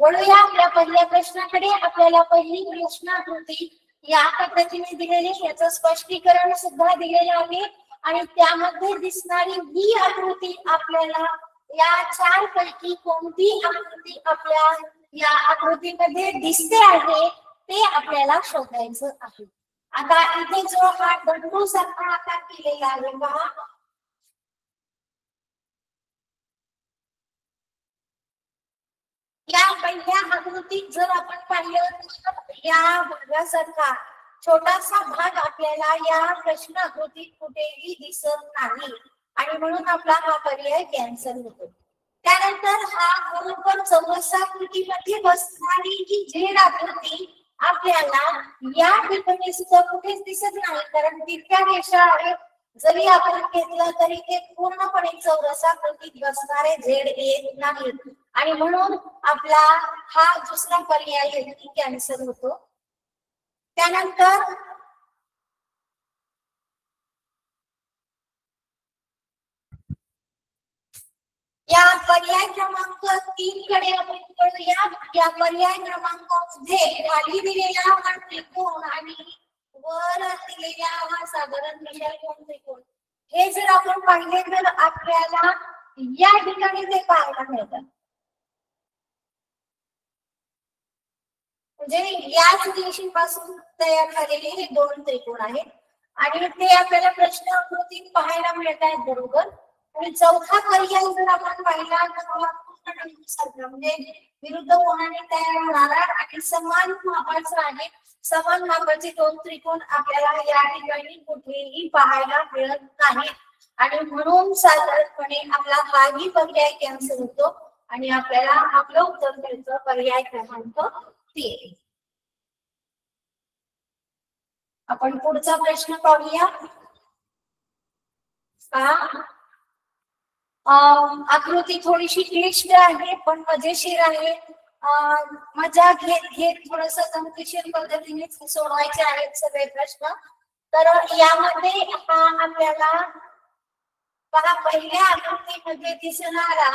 वळूया आपल्या पहिल्या प्रश्नाकडे. आपल्याला पहिली प्रश्नाकृती या पद्धतीने दिलेली, याचं स्पष्टीकरण सुद्धा दिलेलं आहे आणि त्यामध्ये दिसणारी ही आकृती आपल्याला या चार पैकी कोणती आकृती आपल्या या आकृतीमध्ये दिसते आहे ते आपल्याला शोधायचं आहे. आता इथे जो हा दंडू सारखा आकार केलेला आहे पहा, या पहिल्या आकृतीत जर आपण पाहिलं तर या भागासारखा छोटासा भाग आपल्याला या प्रश्न आकृतीत कुठेही दिसत नाही आणि म्हणून आपला हा पर्याय कॅन्सल होतो. त्यानंतर हा बरोबर चौरसाकृतीमध्ये बसणारी ही झेड आकृती आपल्याला या ठिकाणी सुद्धा कुठेच दिसत नाही, कारण तितक्या रेषा आहेत. जरी आपण घेतलं तरी ते पूर्णपणे चौरसाकृतीत बसणारे झेड येत नाही आणि म्हणून आपला हा दुसरा पर्याय कॅन्सल होतो. त्यानंतर या पर्याय क्रमांक 3 कडे आपण वळूया. या पर्याय क्रमांकामध्ये खाली दिलेला हा त्रिकोण आणि वर दिलेला हा साधारण विषयकोन त्रिकोण, हे जर आपण पाहिले तर आपल्याला या ठिकाणी ते पाहायला मिळतात. म्हणजे याच दिशेपासून तयार झालेले हे दोन त्रिकोण आहेत आणि ते आपल्याला प्रश्न आकृतीत पाहायला मिळत आहेत बरोबर. आणि चौथा पर्याय जर आपण पाहिला तर म्हणजे विरुद्ध कोणाने तयार होणारा आणि समान मापाचा आहे. समान मापाचे दोन त्रिकोण आपल्याला या ठिकाणी कुठेही पाहायला मिळत नाही आणि म्हणून साधारणपणे आपला हाही पर्याय कॅन्सल होतो आणि आपल्याला आपलं उत्तर मिळतं पर्याय क्रमांक 3. आपण पुढचा प्रश्न पाहूया. आकृती थोडीशी क्लिष्ट आहे पण मजेशीर आहे. मजा घेत घेत थोडस गमतीशीर पद्धतीने सोडवायचे आहेत सगळे प्रश्न. तर यामध्ये हा आपल्याला पहा पहिल्या आकृतीमध्ये दिसणारा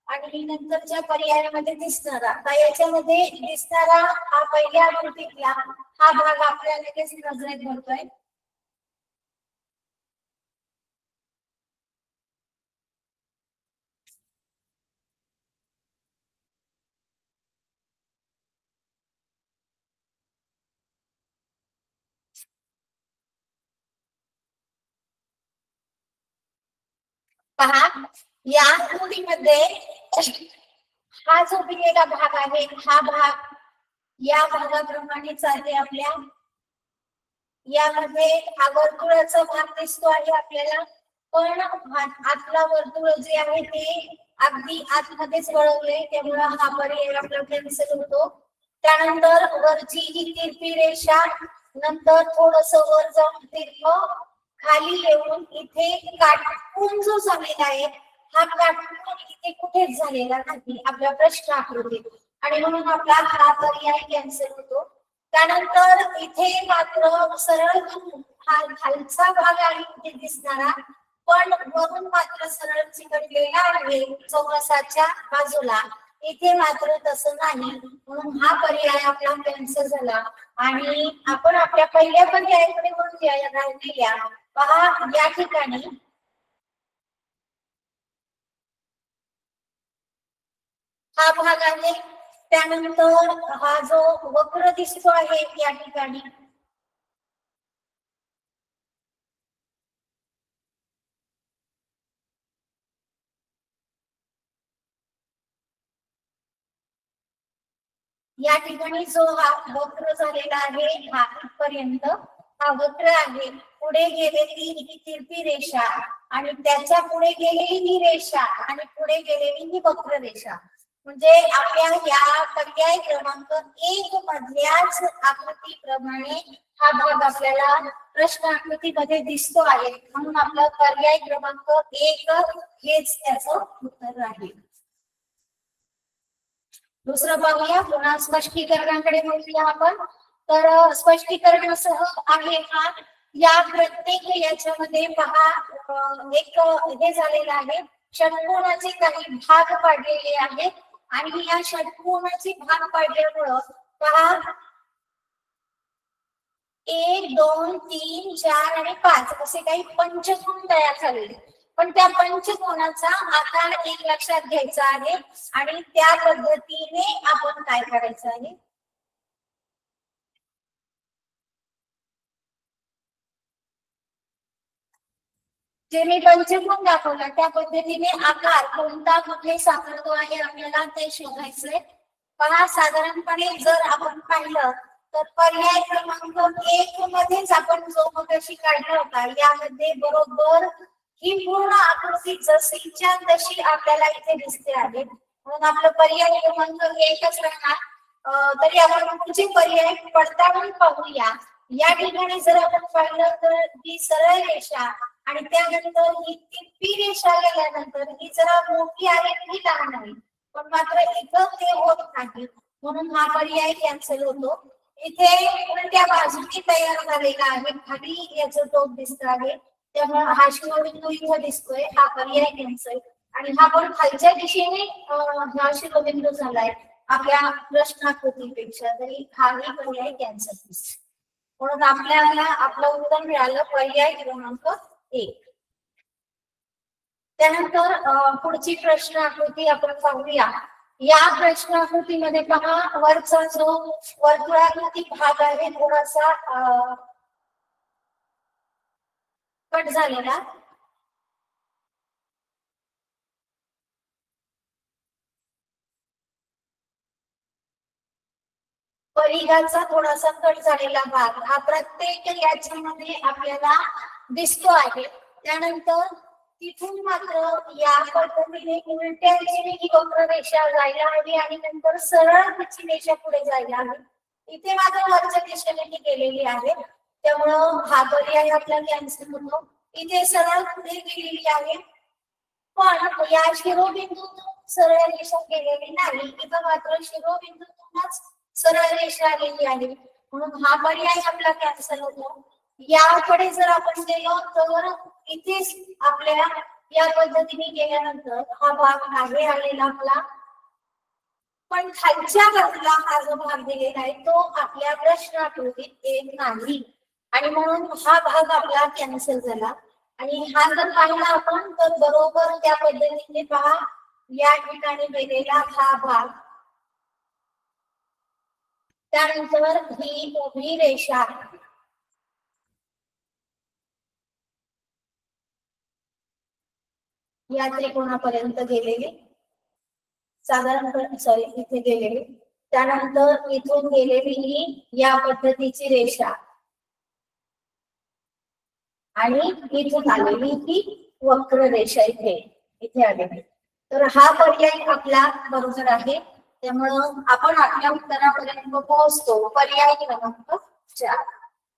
आणि नंतरच्या पर्यायामध्ये दिसणारा, याच्यामध्ये दिसणारा हा पहिल्या आकृतीतला हा भाग आपल्याला लगेच नजरेत भरतोय. पहा या आकृतीमध्ये हा जो दिलेला भाग आहे हा भाग या भागाप्रमाणेच आहे. आपल्या यामध्ये हा वर्तुळाचा भाग दिसतो आहे आपल्याला, पण आतला वर्तुळ जे आहे ते अगदी आतमध्येच वळवले त्यामुळे हा पर्याय आपला कॅन्सल होतो. त्यानंतर वरची ही तिरपी रेषा, नंतर थोडस वर जाऊन तिरप, खाली येऊन इथे काटकोन जो झालेला आहे हा काटकोन इथे कुठेच झालेला नाही आपल्या प्रश्न आकृतीत आणि म्हणून आपला हा पर्याय कॅन्सल होतो. त्यानंतर इथे मात्र सरळ हा खालचा भाग आहे इथे दिसणारा, पण वरून मात्र सरळ चिकटलेला आहे चौरसाच्या बाजूला, इथे मात्र तसं नाही म्हणून हा पर्याय आपला कॅन्सल झाला आणि आपण आपल्या पहिल्या पर्यायाकडे वळूया. राहिलेल्या पहा या ठिकाणी हा भाग आहे. त्यानंतर हा जो वक्र दिसतो आहे या ठिकाणी जो हा वक्र झालेला आहे हा इथपर्यंत हा वक्र आहे. पुढे गेलेली ही तिरपी रेषा आणि त्याच्या पुढे गेलेली ही रेषा आणि पुढे गेलेली ही वक्र रेषा, म्हणजे आपल्या या पर्याय क्रमांक 1 मधल्याच आकृतीप्रमाणे हा भाग आपल्याला प्रश्न आकृतीमध्ये दिसतो आहे म्हणून आपला पर्याय क्रमांक 1 हेच त्याचं उत्तर राहील. दुसरं पाहूया. पुन्हा स्पष्टीकरणाकडे वळूया आपण. तर स्पष्टीकरणासह आहे हा या प्रत्येक याच्यामध्ये पहा एक हे झालेलं आहे, षटकोनाचे काही भाग पाडलेले आहेत आणि या षटकोनाचे भाग पाडल्यामुळं पहा 1 2 3 4 आणि 5 असे काही पंचकोन तयार झालेले, पण त्या पंचकोनाचा आकार एक लक्षात घ्यायचा आहे आणि त्या पद्धतीने आपण काय करायचं आहे, जे मी पंचकोन दाखवला त्या पद्धतीने आकार कोणता कुठे सापडतो आहे आपल्याला ते शोधायचंय. पहा साधारणपणे जर आपण पाहिलं तर पर्याय क्रमांक 1 मध्येच आपण जो मगाशी काढला होता यामध्ये बरोबर ही पूर्ण आकृती जशीच्या तशी आपल्याला इथे दिसते आहे, म्हणून आपलं पर्याय क्रमांक 1च राहणार. तरी आपण पुढचे पर्याय पडताळून पाहूया. या ठिकाणी जर आपण पाहिलं तर ही सरळ रेषा आणि त्यानंतर ही तिरपी रेषा गेल्यानंतर ही जरा मोठी आहे ही लहान आहे, पण मात्र इथं ते होत नाही, म्हणून हा पर्याय कॅन्सल होतो. इथे उलट्या बाजूने तयार झालेला आहे, खाली याचं टोक दिसत आहे, त्यामुळे हा शिरोबिंदू इथं दिसतोय, हा पर्याय कॅन्सल. आणि हा पण खालच्या दिशेने हा शिरोबिंदू झालाय आपल्या प्रश्नाकृतीपेक्षा, तरी हाही पर्याय कॅन्सल दिसतो, म्हणून आपल्याला आपलं उत्तर मिळालं पर्याय क्रमांक 1. त्यानंतर पुढची प्रश्न आकृती आपण पाहूया. या प्रश्न आकृतीमध्ये पहा वरचा जो वर्तुळाकृती भाग आहे थोडासा कट झालेला, परिघाचा थोडासा कट झालेला भाग हा प्रत्येक याच्यामध्ये आपल्याला दिसतो आहे. त्यानंतर तिथून मात्र या पद्धतीने उलट्या दिशेने ही वक्ररेषा जायला हवी आणि नंतर सरळ तिची रेषा पुढे जायला हवी. इथे मात्र वरच्या दिशेने ही गेलेली आहे, त्यामुळं हा पर्याय आपल्याला कॅन्सल होतो. इथे सरळ पुढे गेलेली आहे, पण या शिरोबिंदूतून सरळ रेषा गेलेली नाही, इथं मात्र शिरोबिंदूतूनच सरळ रेषा आलेली आहे, म्हणून हा पर्याय आपला कॅन्सल होतो. याकडे जर आपण गेलो तर इथेच आपल्या या पद्धतीने गेल्यानंतर हा भाग मागे आलेला आपला, पण खालच्या बाजूला हा जो भाग दिलेला आहे तो आपल्या प्रश्न आकृतीत येत नाही आणि म्हणून हा भाग आपला कॅन्सल झाला. आणि हा जर पाहिला आपण तर बरोबर त्या पद्धतीने पहा या ठिकाणी गेलेला हा भाग, त्यानंतर ही उभी रेषा या त्रिकोणापर्यंत गेलेली, साधारणपणे सॉरी इथे गेलेली, त्यानंतर इथून गेलेली ही या पद्धतीची रेषा आणि इथून आलेली ही वक्र रेषा इथे आलेली. तर हा पर्याय आपला बरोबर आहे, त्यामुळं आपण आपल्या उत्तरापर्यंत पोहोचतो पर्याय क्रमांक 4.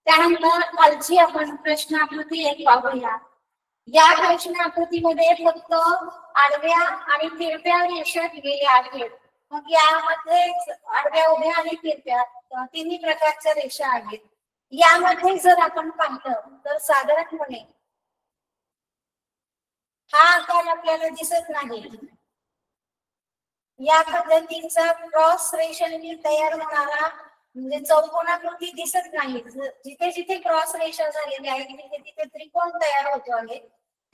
त्यानंतर खालची आपण प्रश्न आकृती 1 पाहूया. या प्रश्न आकृतीमध्ये फक्त आडव्या आणि तिरप्या रेषा दिलेल्या आहेत, मग यामध्ये आडव्या उभ्या आणि तिरप्या तिन्ही प्रकारच्या रेषा आहेत. यामध्ये जर आपण पाहिलं तर साधारणपणे हा आकार आपल्याला दिसत नाही, या पद्धतीचा क्रॉस रेषांनी तयार होणारा म्हणजे चौकोनाकृती दिसत नाही. जिथे जिथे क्रॉस रेषा झालेल्या आहेत तिथे तिथे त्रिकोण तयार होतो आहे,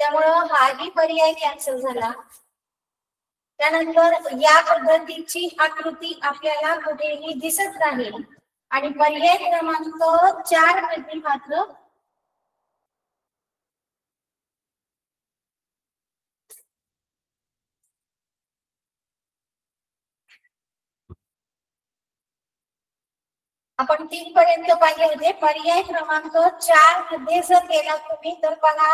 त्यामुळं हाही पर्याय कॅन्सल झाला. त्यानंतर या पद्धतीची आकृती आपल्याला कुठेही दिसत नाही आणि पर्याय क्रमांक 4 मध्ये मात्र आपण 3 पर्यंत पाहिले होते. पर्याय क्रमांक 4 मध्ये जर गेला तुम्ही तर पहा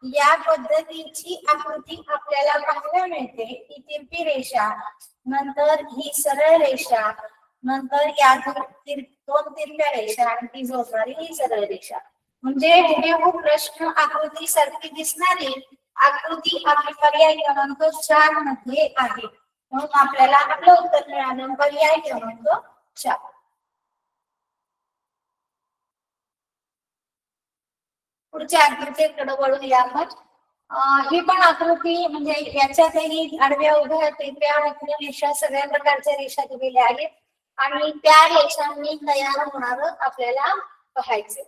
या पद्धतीची आकृती आपल्याला पाहायला मिळते. ही तिरपी रेषा, नंतर ही सरळ रेषा, नंतर या 2 तिरप्या रेषा आणि ती जोडणारी ही सरळ रेषा, म्हणजे हुबेहूब प्रश्न आकृती सारखी दिसणारी आकृती आपली पर्याय क्रमांक 4 मध्ये आहे, म्हणून आपल्याला आपलं उत्तर मिळालं पर्याय क्रमांक 4. पुढच्या आकृतीकडे वळूया आपण. ही पण आकृती म्हणजे याच्यातही आडव्या उभ्या तिरप्या वक्र रेषा सगळ्या प्रकारच्या रेषा दिलेल्या आहेत आणि त्या रेषांनी तयार होणार आपल्याला पाहायचे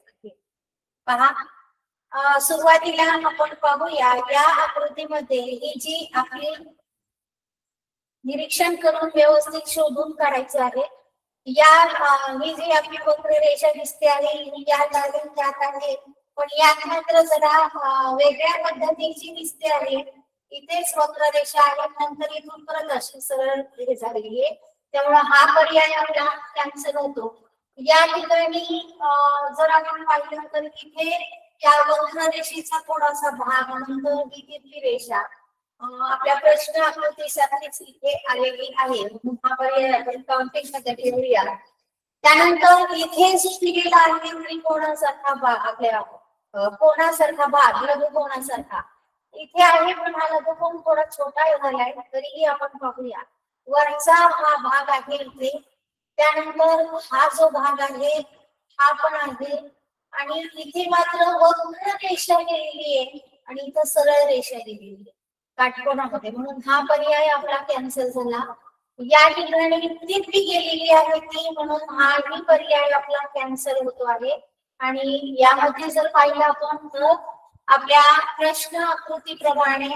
पहा सुरुवातीला आपण पाहूया या आकृतीमध्ये ही जी आपली निरीक्षण करून व्यवस्थित शोधून काढायचं आहे या ही जी आपली वक्र रेषा दिसते आहे ही यात आहे त्यात आहे पण यात मात्र जरा वेगळ्या पद्धतीची दिसते आहे इथेच वक्र रेषा आहे नंतर इथून परत अशी सरळ हे झालेली आहे त्यामुळे हा पर्याय आपला कॅन्सल होतो या ठिकाणी जर आपण पाहिलं तर इथे या वक्र रेषेचा थोडासा भाग नंतर ही तिरकी रेषा आपल्या प्रश्न आकृतीसाठीच इथे आलेली आहे हा पर्याय आपण काउंटिंग मध्ये ठेवूया त्यानंतर इथे दिलेला आहे त्रिकोणासारखा भाग आपल्या कोणासारखा भाग लघुकोणासारखा इथे आहे पण हा लघुकोण थोडा छोटा झालाय तरीही आपण पाहूया वरचा हा भाग आहे इथे त्यानंतर हा जो भाग आहे हा पण आहे आणि इथे मात्र वक्र रेषा गेलेली आहे आणि इथं सरळ रेषा गेलेली आहे काटकोनामध्ये म्हणून हा पर्याय आपला कॅन्सल झाला या ठिकाणी तिरपी गेलेली आहे ती म्हणून हाही पर्याय आपला कॅन्सल होतो आहे आणि यामध्ये जर पाहिलं आपण तर आपल्या प्रश्न आकृतीप्रमाणे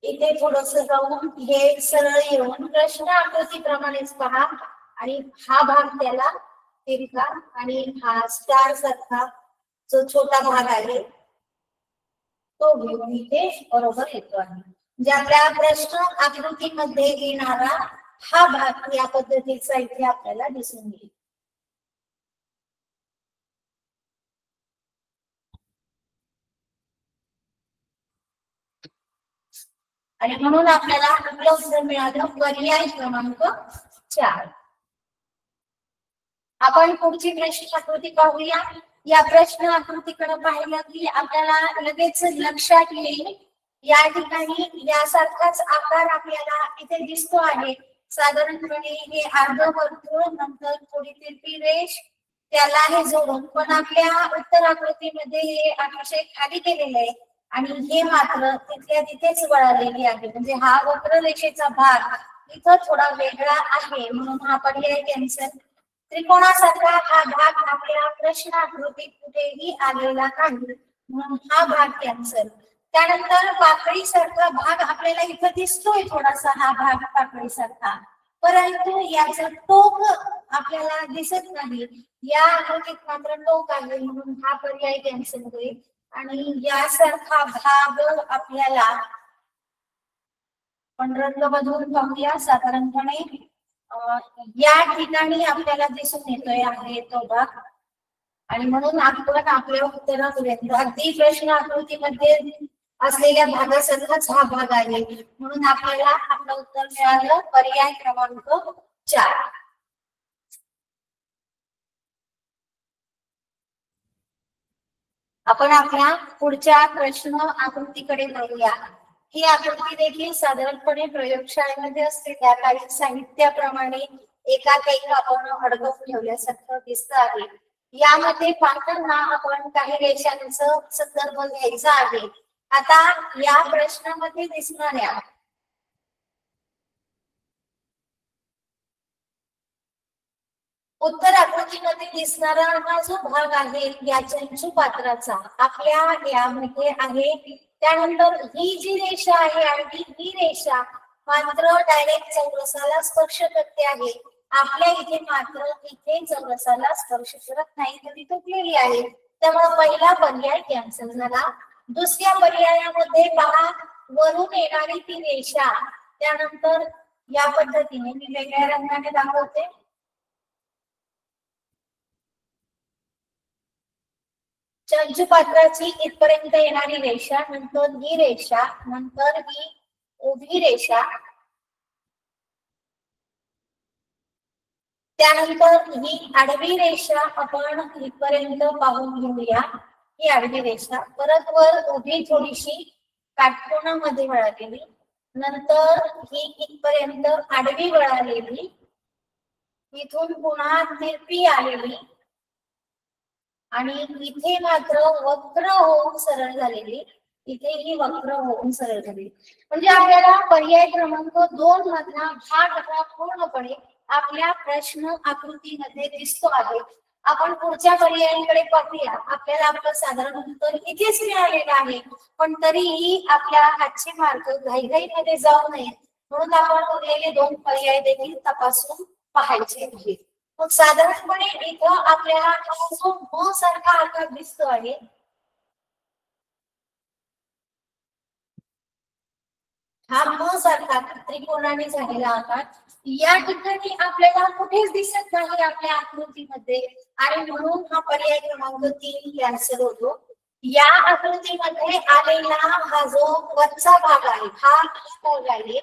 इथे थोडस जाऊन हे सरळ येऊन प्रश्न आकृतीप्रमाणेच पहा आणि हा भाग त्याला तिरका आणि हा स्टार सारखा जो छोटा भाग आहे तो घेऊन इथे बरोबर येतो आहे म्हणजे आपल्या प्रश्न आकृतीमध्ये येणारा हा भाग या पद्धतीचा इथे आपल्याला दिसून येईल आणि म्हणून आपल्याला आपलं उत्तर मिळालं पर्याय क्रमांक 4 आपण पुढची प्रश्न आकृती पाहूया या प्रश्न आकृतीकडे पाहिलं की आपल्याला लगेच लक्षात येईल या ठिकाणी यासारखाच आकार आपल्याला इथे दिसतो आहे साधारणपणे हे अर्धवर्तुळ नंतर थोडी तिरपी रेष त्याला हे जोडून पण आपल्या उत्तर आकृतीमध्ये हे अतिशय खाली केलेले आहे आणि हे मात्र तिथल्या तिथेच वळालेली आहे म्हणजे हा वक्र रेषेचा भाग इथं थोडा वेगळा आहे म्हणून हा पर्याय कॅन्सल त्रिकोणासारखा हा भाग आपल्या प्रश्न आकृतीत कुठेही आलेला नाही म्हणून हा भाग कॅन्सल त्यानंतर पाकळीसारखा भाग आपल्याला इथं दिसतोय थोडासा हा भाग पाकळीसारखा परंतु याचा टोक आपल्याला दिसत नाही या आकृतीत मात्र टोक आहे म्हणून हा पर्याय कॅन्सल होईल आणि यासारखा भाग आपल्याला पण रंग बदलून पाहूया साधारणपणे या ठिकाणी आपल्याला दिसून येतोय आहे तो भाग आणि म्हणून आपण आपल्या उत्तरापर्यंत अगदी प्रश्न आकृतीमध्ये असलेल्या भागासारखाच हा भाग आहे म्हणून आपल्याला आपलं उत्तर मिळालं पर्याय क्रमांक 4 आपण आपल्या पुढच्या प्रश्न आकृतीकडे वळूया ही आकृती देखील साधारणपणे प्रयोगशाळेमध्ये असते त्या काही साहित्याप्रमाणे एकाएक आपण अडकवून ठेवल्यासारखं दिसत आहे यामध्ये पाहताना आपण काही रेषांचं संदर्भ घ्यायचा आहे आता या प्रश्नामध्ये दिसणाऱ्या उत्तर आकृतीमध्ये दिसणारा हा जो भाग आहे या चंचुपात्राचा आपल्या यामध्ये आहे त्यानंतर ही जी रेषा आहे आणि ही रेषा मात्र डायरेक्ट चौरसाला स्पर्श करते आहे आपल्या इथे मात्र इथे चौरसाला स्पर्श करत नाही तर ती तुटलेली आहे त्यामुळे पहिला पर्याय कॅन्सल झाला दुसऱ्या पर्यायामध्ये पहा वरून येणारी ती रेषा त्यानंतर या पद्धतीने मी वेगळ्या रंगाने दाखवते चंचुपात्राची इथपर्यंत येणारी रेषा नंतर ही रेषा नंतर ही उभी रेषा त्यानंतर ही आडवी रेषा आपण इथपर्यंत पाहून घेऊया ही आडवी रेषा परत वर उभी थोडीशी काटकोनामध्ये वळालेली नंतर ही इथपर्यंत आडवी वळालेली इथून पुन्हा तिरपी आलेली आणि इथे मात्र वक्र होऊन सरळ झालेली, इथे ही वक्र होऊन सरळ झालेली. म्हणजे आपल्याला पर्याय क्रमांक 2 मधला भाग हा पूर्णपणे आपल्या प्रश्न आकृतीमध्ये दिसतो आहे. आपण पुढच्या पर्यायांकडे पाहूया. आपल्याला आपलं साधारण उत्तर इथेच मिळालेलं आहे, पण तरीही आपल्या हातचे मार्क घाईघाईमध्ये जाऊ नये म्हणून आपण उरलेले 2 पर्याय देखील तपासून पाहायचे आहेत. मग साधारणपणे इथं आपल्याला हा जो म सारखा आकार दिसतो आहे, हा म सारखा त्रिकोणाने झालेला आकार या ठिकाणी आपल्याला कुठेच दिसत नाही आपल्या आकृतीमध्ये, आणि म्हणून हा पर्याय क्रमांक 3 कॅन्सल होतो. या आकृतीमध्ये आलेला हा जो वरचा भाग आहे, हा भाग आहे,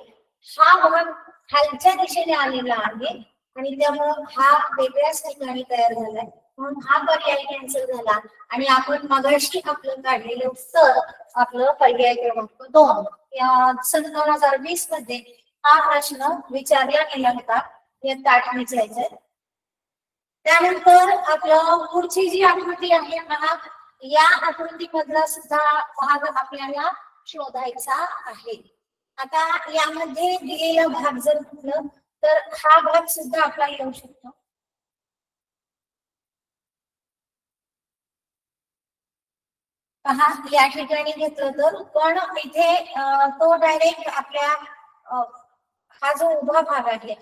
हा भाग खालच्या दिशेने आलेला आहे आणि त्यामुळे हा वेगळ्याच ठिकाणी तयार झालाय, म्हणून हा पर्याय कॅन्सल झाला. आणि आपण मगाशी आपलं काढलेलं उत्तर आपलं पर्याय क्रमांक 2 या सन 2020 मध्ये हा प्रश्न विचारला गेला होता. इयत्ता 8वीचा आहे. त्यानंतर आपलं पुढची जी आकृती आहे पहा, या आकृतीमधला सुद्धा भाग आपल्याला शोधायचा आहे. आता यामध्ये दिलेला भाग जर म्हटलं तर हा भाग सुद्धा आपल्याला येऊ शकतो. पहा या ठिकाणी घेतलं तर पण इथे तो डायरेक्ट आपल्या हा जो उभा भाग आहे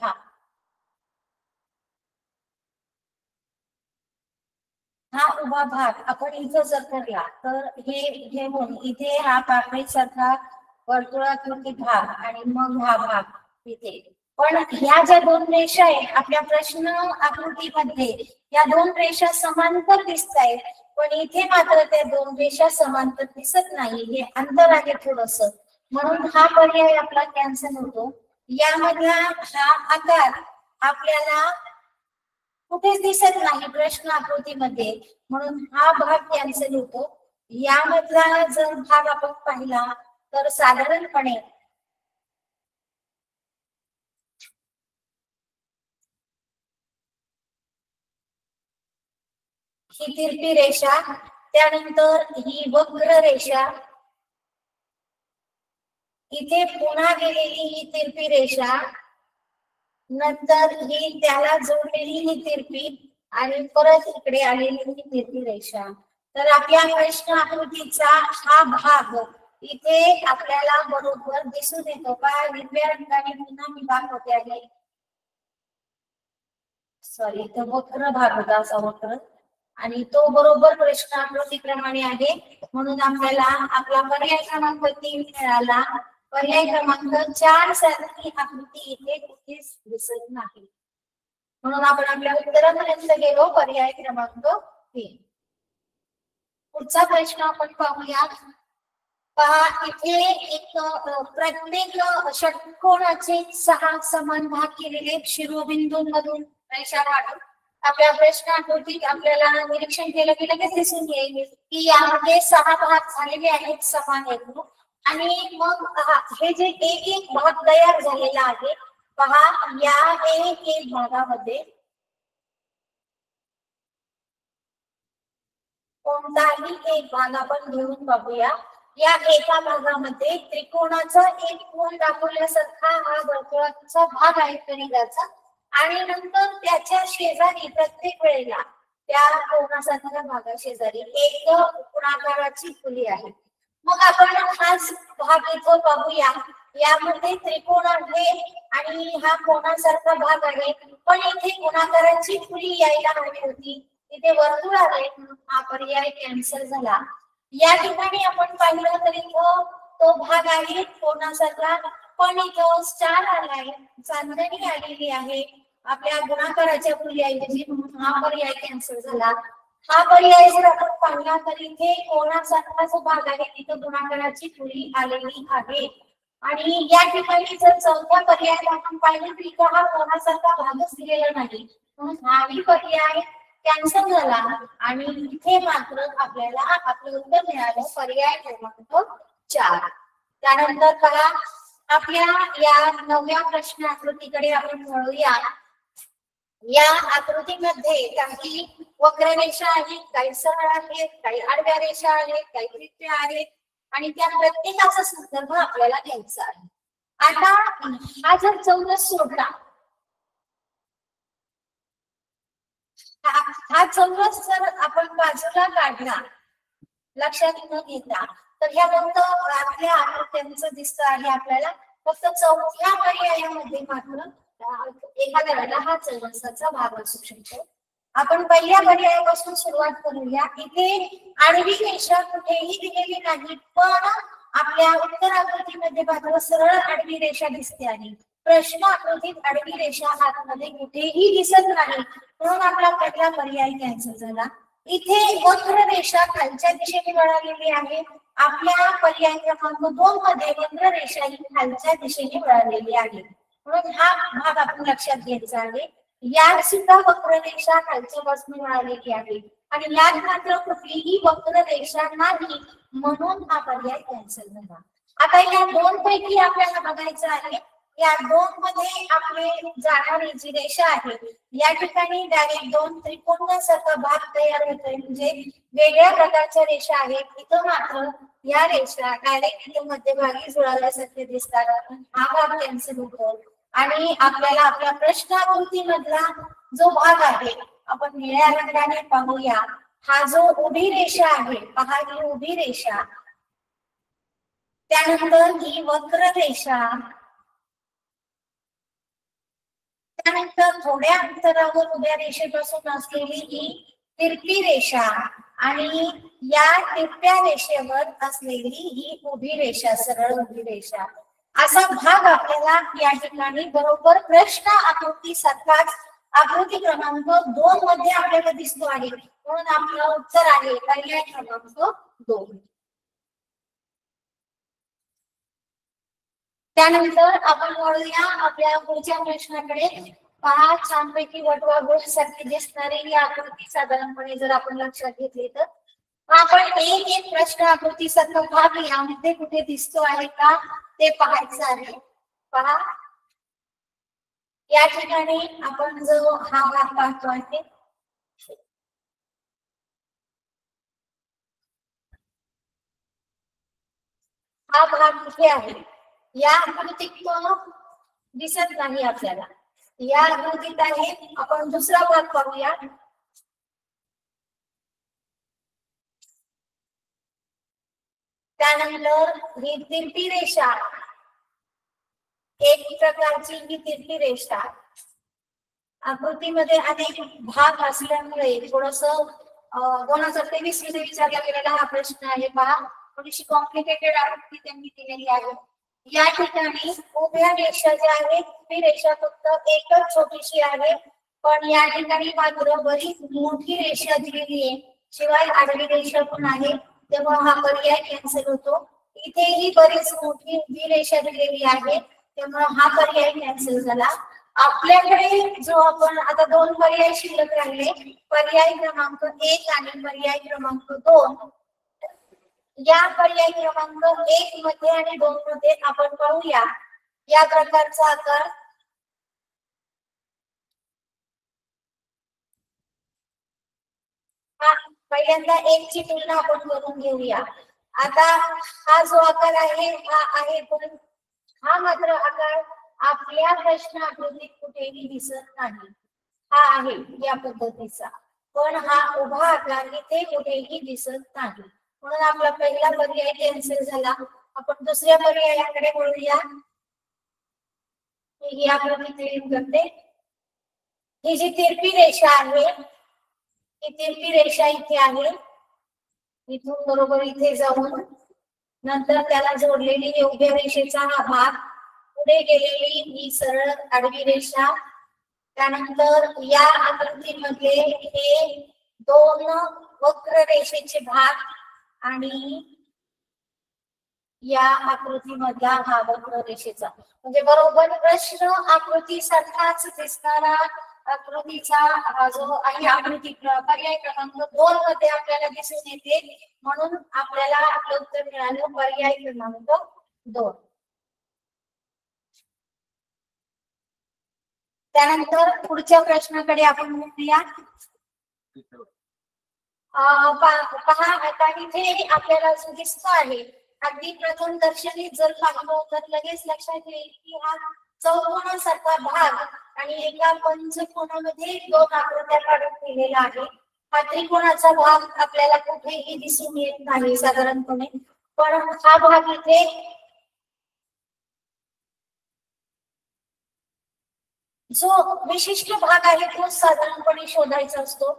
हा उभा भाग आपण इथं जर धरला तर हे घेऊन इथे हा पाकळी सारखा वर्तुळाकृती भाग आणि मग हा भाग इथे. पण ह्या ज्या 2 रेषा आहेत आपल्या प्रश्न आकृतीमध्ये, या 2 रेषा समांतर दिसत आहेत, पण इथे मात्र त्या 2 रेषा समांतर दिसत नाही, हे अंतर आहे थोडस, म्हणून हा पर्याय आपला कॅन्सल होतो. यामधला हा आकार आपल्याला कुठेच दिसत नाही प्रश्न आकृतीमध्ये, म्हणून हा भाग कॅन्सल होतो. यामधला जर भाग आपण पाहिला तर साधारणपणे ही तिरपी रेषा, त्यानंतर ही वक्र रेषा, इथे पुन्हा गेलेली ही तिरपी रेषा, नंतर ही त्याला जोडलेली ही तिरपी आणि परत इकडे आलेली ही तिरपी रेषा. तर आपल्या प्रश्न आकृतीचा हा भाग इथे आपल्याला बरोबर दिसून येतो का? हिरव्या रंगाने पुन्हा मी दाखवते आहे. सॉरी, तो वक्र भाग होता असा वक्र, आणि तो बरोबर प्रश्न आकृतीप्रमाणे आहे, म्हणून आपल्याला आपला पर्याय क्रमांक 3 मिळाला. पर्याय क्रमांक 4 सारखी आकृती इथे कुठेच दिसत नाही, म्हणून आपण आपल्या उत्तरापर्यंत गेलो. पर्याय क्रमांक 3. पुढचा प्रश्न आपण पाहूया. पहा इथे एक प्रत्येक षटकोनाचे 6 समान भाग केलेले शिरोबिंदूंमधून रेषा काढून आपल्या प्रश्न आकृतीत आपल्याला निरीक्षण केलं की लगेच दिसून येईल की यामध्ये 6 भाग झालेले आहेत समान एकूण, आणि मग हे जे एक एक भाग तयार झालेला आहे पहा, या एक एक भागामध्ये कोणताही एक भाग आपण घेऊन बघूया. या एका भागामध्ये त्रिकोणाचा एक कोन दाखवल्यासारखा हा वर्तुळाचा भाग आहे त्रिज्याचा, आणि नंतर त्याच्या शेजारी प्रत्येक वेळेला त्या कोनासारख्या भागा शेजारी एक गुणाकाराची फुली आहे. मग आपण हाच भाग इथं पाहूया. यामध्ये त्रिकोण आहे आणि हा कोणासारखा भाग आहे, पण इथे गुणाकाराची फुली यायला हवी होती, इथे वर्तुळ आहे, हा पर्याय कॅन्सल झाला. या ठिकाणी आपण पाहिलं तर इथं तो भाग आहे कोणासारखा, पण इथं स्टार आलाय, चांदणी आलेली आहे आपल्या गुणाकाराच्या फुलीऐवजी, म्हणून हा पर्याय कॅन्सल झाला. हा पर्याय जर आपण पाहिला तर इथे कोणासारखा जो भाग आहे तिथं गुणाकाराची फुली आलेली आहे, आणि या ठिकाणी जर चौथ्या पर्यायात आपण पाहिलं तर इथं हा कोणासारखा भागच दिलेला नाही, म्हणून हाही पर्याय कॅन्सल झाला. आणि इथे मात्र आपल्याला आपलं उत्तर मिळालं पर्याय क्रमांक 4. त्यानंतर पहा आपल्या या 9व्या प्रश्न आकृतीकडे आपण वळूया. या आकृतीमध्ये काही वक्ररेषा आहेत, काही सरळ आहेत, काही आडव्या रेषा आहेत, काही त्रिज्या आहेत आणि त्या प्रत्येकाचा संदर्भ आपल्याला घ्यायचा आहे. आता हा जर चौरस सोडला, हा चौरस जर आपण बाजूला काढला लक्षात न घेता, तर ह्या फक्त आपल्या आकृत्यांचं दिसत आहे आपल्याला. फक्त चौथ्या पर्यायामध्ये मात्र एखाद्या वेळेला हा चौरसाचा भाग असू शकतो. आपण पहिल्या पर्यायापासून सुरुवात करूया. इथे आडवी रेषा कुठेही दिलेली नाही, पण आपल्या उत्तर आकृतीमध्ये मात्र सरळ आडवी रेषा दिसते आहे. प्रश्न आकृतीत आडवी रेषा आतमध्ये कुठेही दिसत नाही, म्हणून आपला पहिला पर्याय कॅन्सल झाला. इथे वक्र रेषा खालच्या दिशेने वळालेली आहे. आपल्या पर्याय क्रमांक 2 मध्ये वक्र रेषा ही खालच्या दिशेने वळालेली आहे, म्हणून हा भाग आपण लक्षात घ्यायचा आहे. यात सुद्धा वक्र रेषा खालच्या बाजूने वळालेली आहे आणि यात मात्र कुठलीही वक्र रेषा नाही, म्हणून हा पर्याय कॅन्सल झाला. आता या दोन पैकी आपल्याला बघायचं आहे, या दोन मध्ये आपले जाणारी जी रेषा आहे या ठिकाणी डायरेक्ट दोन त्रिकोणासारखा भाग तयार होतोय, म्हणजे वेगळ्या प्रकारच्या रेषा आहेत. इथं मात्र या रेषा डायरेक्ट इथे मध्यभागी जुळाल्यासारखे दिसतात, हा भाग कॅन्सल होतो. आणि आपल्याला आपल्या प्रश्न आकृतीमधला जो भाग आहे आपण निळ्या रंगाने पाहूया. हा जो उभी रेषा आहे, पहा ही उभी रेषा, त्यानंतर ही वक्र रेषा, त्यानंतर थोड्या अंतरावर उभ्या रेषेपासून असलेली ही तिरपी रेषा आणि या तिरप्या रेषेवर असलेली ही उभी रेषा, सरळ उभी रेषा, असा भाग आपल्याला या ठिकाणी बरोबर प्रश्न आकृती सारखाच आकृती क्रमांक 2 मध्ये आपल्याला दिसतो आहे, म्हणून आपलं उत्तर आहे पर्याय क्रमांक 2. त्यानंतर आपण वळूया आपल्या पुढच्या प्रश्नाकडे. पहा, छानपैकी वटवा गोल सारखी दिसणारी ही आकृती साधारणपणे जर आपण लक्षात घेतली तर आपण एक एक प्रश्न आकृती सारखा भाग यामध्ये कुठे दिसतो आहे का ते पाहायचं आहे. पहा, या ठिकाणी आपण जो हा भाग पाहतो आहे, हा भाग कुठे आहे या आकृतीत तो दिसत नाही आपल्याला. या आकृतीत आहे, आपण दुसरा भाग पाहूया. त्यानंतर ही तिरपी रेषा, एक प्रकारची ही तिरपी रेषा, आकृतीमध्ये अनेक भाग असल्यामुळे थोडस 2023 मध्ये विचारला गेलेला हा प्रश्न आहे. पहा, थोडीशी कॉम्प्लिकेटेड आकृती त्यांनी दिलेली आहे. या ठिकाणी उभ्या रेषा ज्या आहेत, उभी रेषा फक्त एकच छोटीशी आहे, पण या ठिकाणी मात्र बरीच मोठी रेषा दिलेली आहे, शिवाय आडवी रेषा पण आहे, तेव्हा हा पर्याय कॅन्सल होतो. इथेही बरीच मोठी उभी रेषा दिलेली आहे, त्यामुळे हा पर्याय कॅन्सल झाला. आपल्याकडे जो आपण आता दोन पर्याय शिल्लक राहिले, पर्याय क्रमांक 1 आणि पर्याय क्रमांक 2. या पर्याय क्रमांक 1 मध्ये आणि 2 मध्ये आपण पाहूया या प्रकारचा आकार. पहिल्यांदा 1 ची तुलना आपण करून घेऊया. आता हा जो आकार आहे हा आहे, पण हा मात्र आकार आपल्या प्रश्न आकृतीत कुठेही दिसत नाही. हा आहे या पद्धतीचा, पण हा उभा आकार इथे कुठेही दिसत नाही, म्हणून आपला पहिला पर्याय कॅन्सल झाला. आपण दुसऱ्या पर्यायाकडे वळूया. ही आकृती क्लीन करते. ही जी तिरपी रेषा आहे, ही तिरपी रेषा इथे आहे, इथून बरोबर इथे जाऊन नंतर त्याला जोडलेली उभ्या रेषेचा हा भाग, पुढे गेलेली ही सरळ आडवी रेषा, त्यानंतर या आकृतीमध्ये हे दोन वक्र रेषेचे भाग आणि या आकृतीमधला हा वक्र रेषेचा, म्हणजे बरोबर प्रश्न आकृती सारखाच दिसणारा आकृतीचा हा जो आहे आकृती पर्याय क्रमांक 2 मध्ये आपल्याला दिसून येते, म्हणून आपल्याला आपलं उत्तर मिळालं पर्याय क्रमांक 2. त्यानंतर पुढच्या प्रश्नाकडे आपण म्हणूया. पहा आता इथे आपल्याला दिसतो आहे अगदी प्रथम दर्शनी जर पाहिलं तर लगेच लक्षात येईल की हा चौकोनासारखा भाग आणि एका पंचकोनामध्ये दोन आकृत्या काढून दिलेला आहे. हा त्रिकोणाचा भाग आपल्याला कुठेही दिसून येत नाही साधारणपणे, पण हा भाग इथे जो विशिष्ट भाग आहे तो साधारणपणे शोधायचा असतो.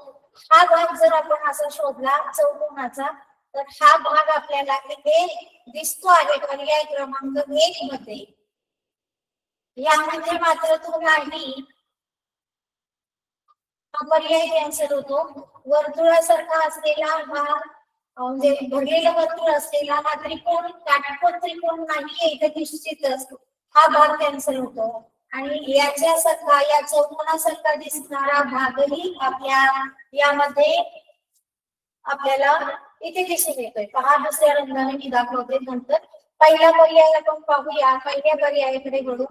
हा भाग जर आपण असा शोधला चौकोनाचा तर हा भाग आपल्याला इथे दिसतो आहे पर्याय क्रमांक 1 मध्ये. यामध्ये मात्र तो नाही, हा पर्याय कॅन्सल होतो. वर्तुळासारखा असलेला हा म्हणजे भरलेला वर्तुळ असलेला हा त्रिकोण काटकोन त्रिकोण नाहीये इथे निश्चितच, हा भाग कॅन्सल होतो. आणि याच्यासारखा या चौकोनासारखा दिसणारा भागही आपल्या यामध्ये आपल्याला इथे दिसून येतोय. पहा दुसऱ्या रंगाने मी दाखवते नंतर. पहिला पर्याय आपण पाहूया. पहिल्या पर्यायाकडे वळू.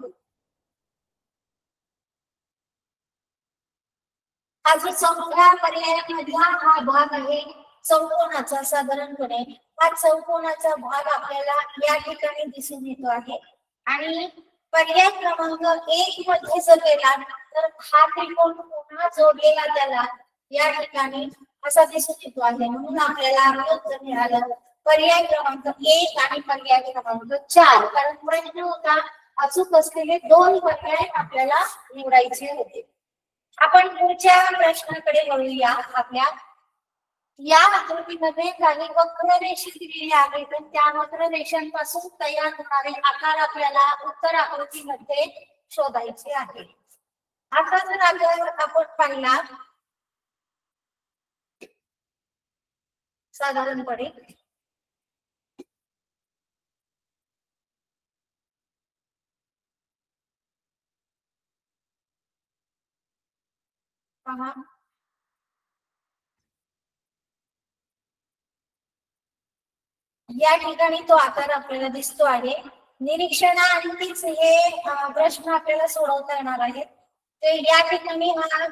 हा जो चौथ्या पर्यायामधला हा भाग आहे चौकोनाचा, साधारणपणे हा चौकोनाचा भाग आपल्याला या ठिकाणी दिसून येतो आहे. आणि पर्याय क्रमांक 1 मध्ये जर गेला तर हा त्रिकोण पुन्हा जोडलेला त्याला या ठिकाणी असा दिसून येतो आहे. म्हणून आपल्याला उत्तर मिळालं पर्याय क्रमांक 1 आणि पर्याय क्रमांक 4. कारण प्रश्न होता अचूक असलेले 2 पर्याय आपल्याला निवडायचे होते. आपण पुढच्या प्रश्नाकडे वळूया. आपल्या या आकृतीमध्ये काही वक्ररेषा दिलेल्या आहेत आणि त्या वक्ररेषांपासून तयार होणारे आकार आपल्याला उत्तर आकृतीमध्ये शोधायचे आहे. आता जर आपण पाहिला साधारणपणे पहा या ठिकाणी तो आकार आपल्याला दिसतो आहे. निरीक्षणाअंतीच हे प्रश्न आपल्याला सोडवता येणार आहेत. तर या ठिकाणी हा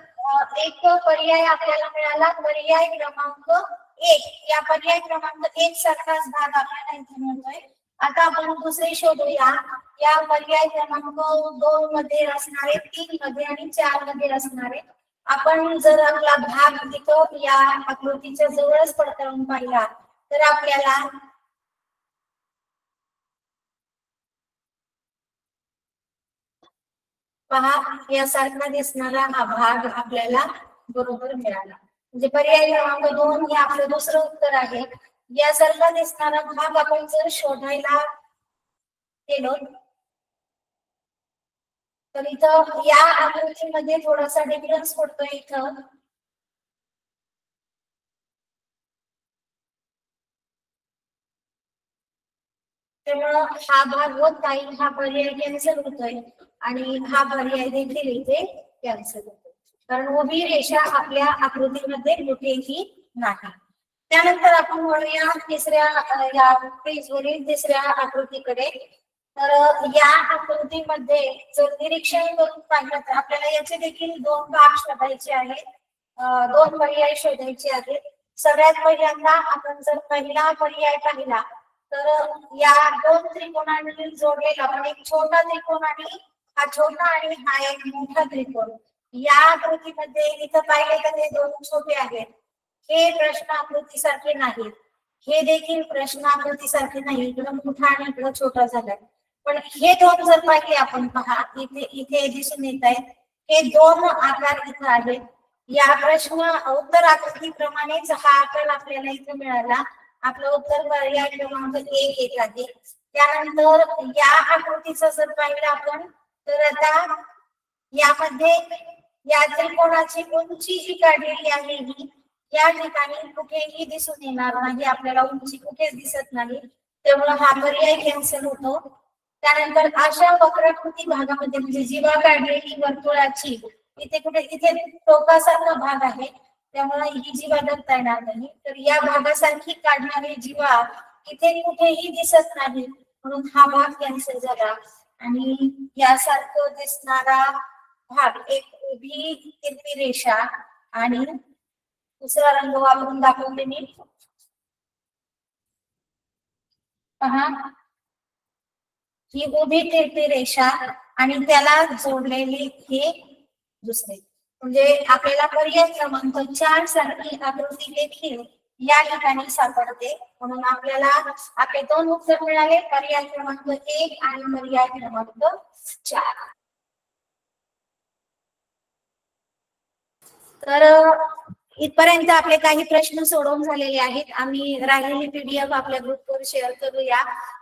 एक पर्याय आपल्याला मिळाला, पर्याय क्रमांक 1. या पर्याय क्रमांक 1 सारखाच भाग आपल्याला इथे मिळतोय. आता आपण दुसरे शोधूया. या पर्याय क्रमांक 2 मध्ये असणारे, 3 मध्ये आणि 4 मध्ये असणारे. आपण जर आपला भाग तिथं या आकृतीच्या जवळच पडताळून पाहिला तर आपल्याला पहा यासारखा दिसणारा हा भाग आपल्याला बरोबर मिळाला. म्हणजे पर्याय क्रमांक 2 हे आपलं दुसरं उत्तर आहे. यासारखा दिसणारा भाग आपण जर शोधायला गेलो तर इथं या आकृतीमध्ये थोडासा डिफरन्स पडतोय. इथं त्यामुळं हा भाग होत नाही, हा पर्याय कॅन्सल होतोय आणि हा पर्याय देखील इथे कॅन्सल होतो, कारण उभी रेषा आपल्या आकृतीमध्ये कुठेही नाही. त्यानंतर आपण वळूया तिसऱ्या या पेजवरील तिसऱ्या आकृतीकडे. तर या आकृतीमध्ये जर निरीक्षण करून पाहिलं तर आपल्याला याचे देखील 2 भाग शोधायचे आहेत, 2 पर्याय शोधायचे आहेत. सगळ्यात पहिल्यांदा आपण जर पहिला पर्याय पाहिला तर या 2 त्रिकोणांनी जोडलेला पण एक छोटा त्रिकोण आणि हा छोटा आणि हा एक मोठा त्रिकोण. या आकृतीमध्ये इथं पाहिले तर हे 2 छोटे आहेत. हे प्रश्न आकृतीसारखे नाहीत. हे देखील प्रश्न आकृतीसारखे नाही, इकडं मोठा आणि इकडं छोटा झालाय. पण हे 2 जर पाहिले आपण, पहा इथे इथे दिसून येत आहेत हे 2 आकार इथं आहेत. या प्रश्न उत्तर आकृतीप्रमाणेच हा आकार आपल्याला इथे मिळाला. आपलं उत्तर पर्याय क्रमांक 1 येत आहे. त्यानंतर या आकृतीचं जर पाहिलं आपण तर आता यामध्ये या त्रिकोणाची उंची जी काढलेली आहे ही या ठिकाणी कुठेही दिसून येणार नाही, आपल्याला उंची कुठेच दिसत नाही, त्यामुळे हा पर्याय कॅन्सल होतो. त्यानंतर अशा वक्राकृती भागामध्ये म्हणजे जीवा काढलेली वर्तुळाची इथे कुठे इथे टोकासारखा भाग आहे, त्यामुळे ही जीवा धरता येणार नाही. तर या भागासारखी काढणारी जीवा इथे कुठेही दिसत नाही, म्हणून हा भाग कॅन्सल झाला. आणि यासारखं दिसणारा भाग, एक उभी तिरपी रेषा आणि दुसरा रंग वापरून दाखवते मी. पहा, ही उभी तिरपी रेषा आणि त्याला जोडलेली हे दुसरे, म्हणजे आपल्याला पर्याय क्रमांक 4 सारखी आकृती देखील या ठिकाणी सापडते. म्हणून आपल्याला आपले 2 उत्तर मिळाले, पर्याय क्रमांक 1 आणि पर्याय क्रमांक 4. तर इथपर्यंत आपले काही प्रश्न सोडवून झालेले आहेत. आम्ही राहिलेली पीडीएफ आपल्या ग्रुपवर शेअर करूया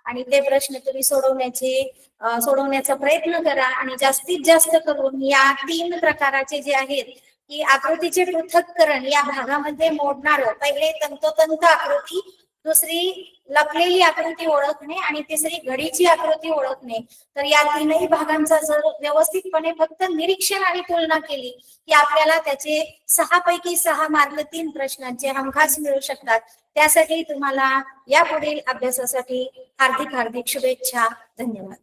आणि ते प्रश्न तुम्ही सोडवण्याचा प्रयत्न करा. आणि जास्तीत जास्त करून या 3 प्रकाराचे जे आहेत की आकृतीचे पृथक्करण या भागामध्ये मोडणार, पहिले तंतोतंत आकृती, दुसरी लपलेली आकृती ओळखणे आणि तिसरी घडीची आकृती ओळखणे. तर या 3ही भागांचा जर व्यवस्थितपणे फक्त निरीक्षण आणि तुलना केली की आपल्याला त्याचे 6 पैकी 6 मार्क 3 प्रश्नांचे हमखास मिळू शकतात. त्यासाठी तुम्हाला यापुढील अभ्यासासाठी हार्दिक शुभेच्छा. धन्यवाद.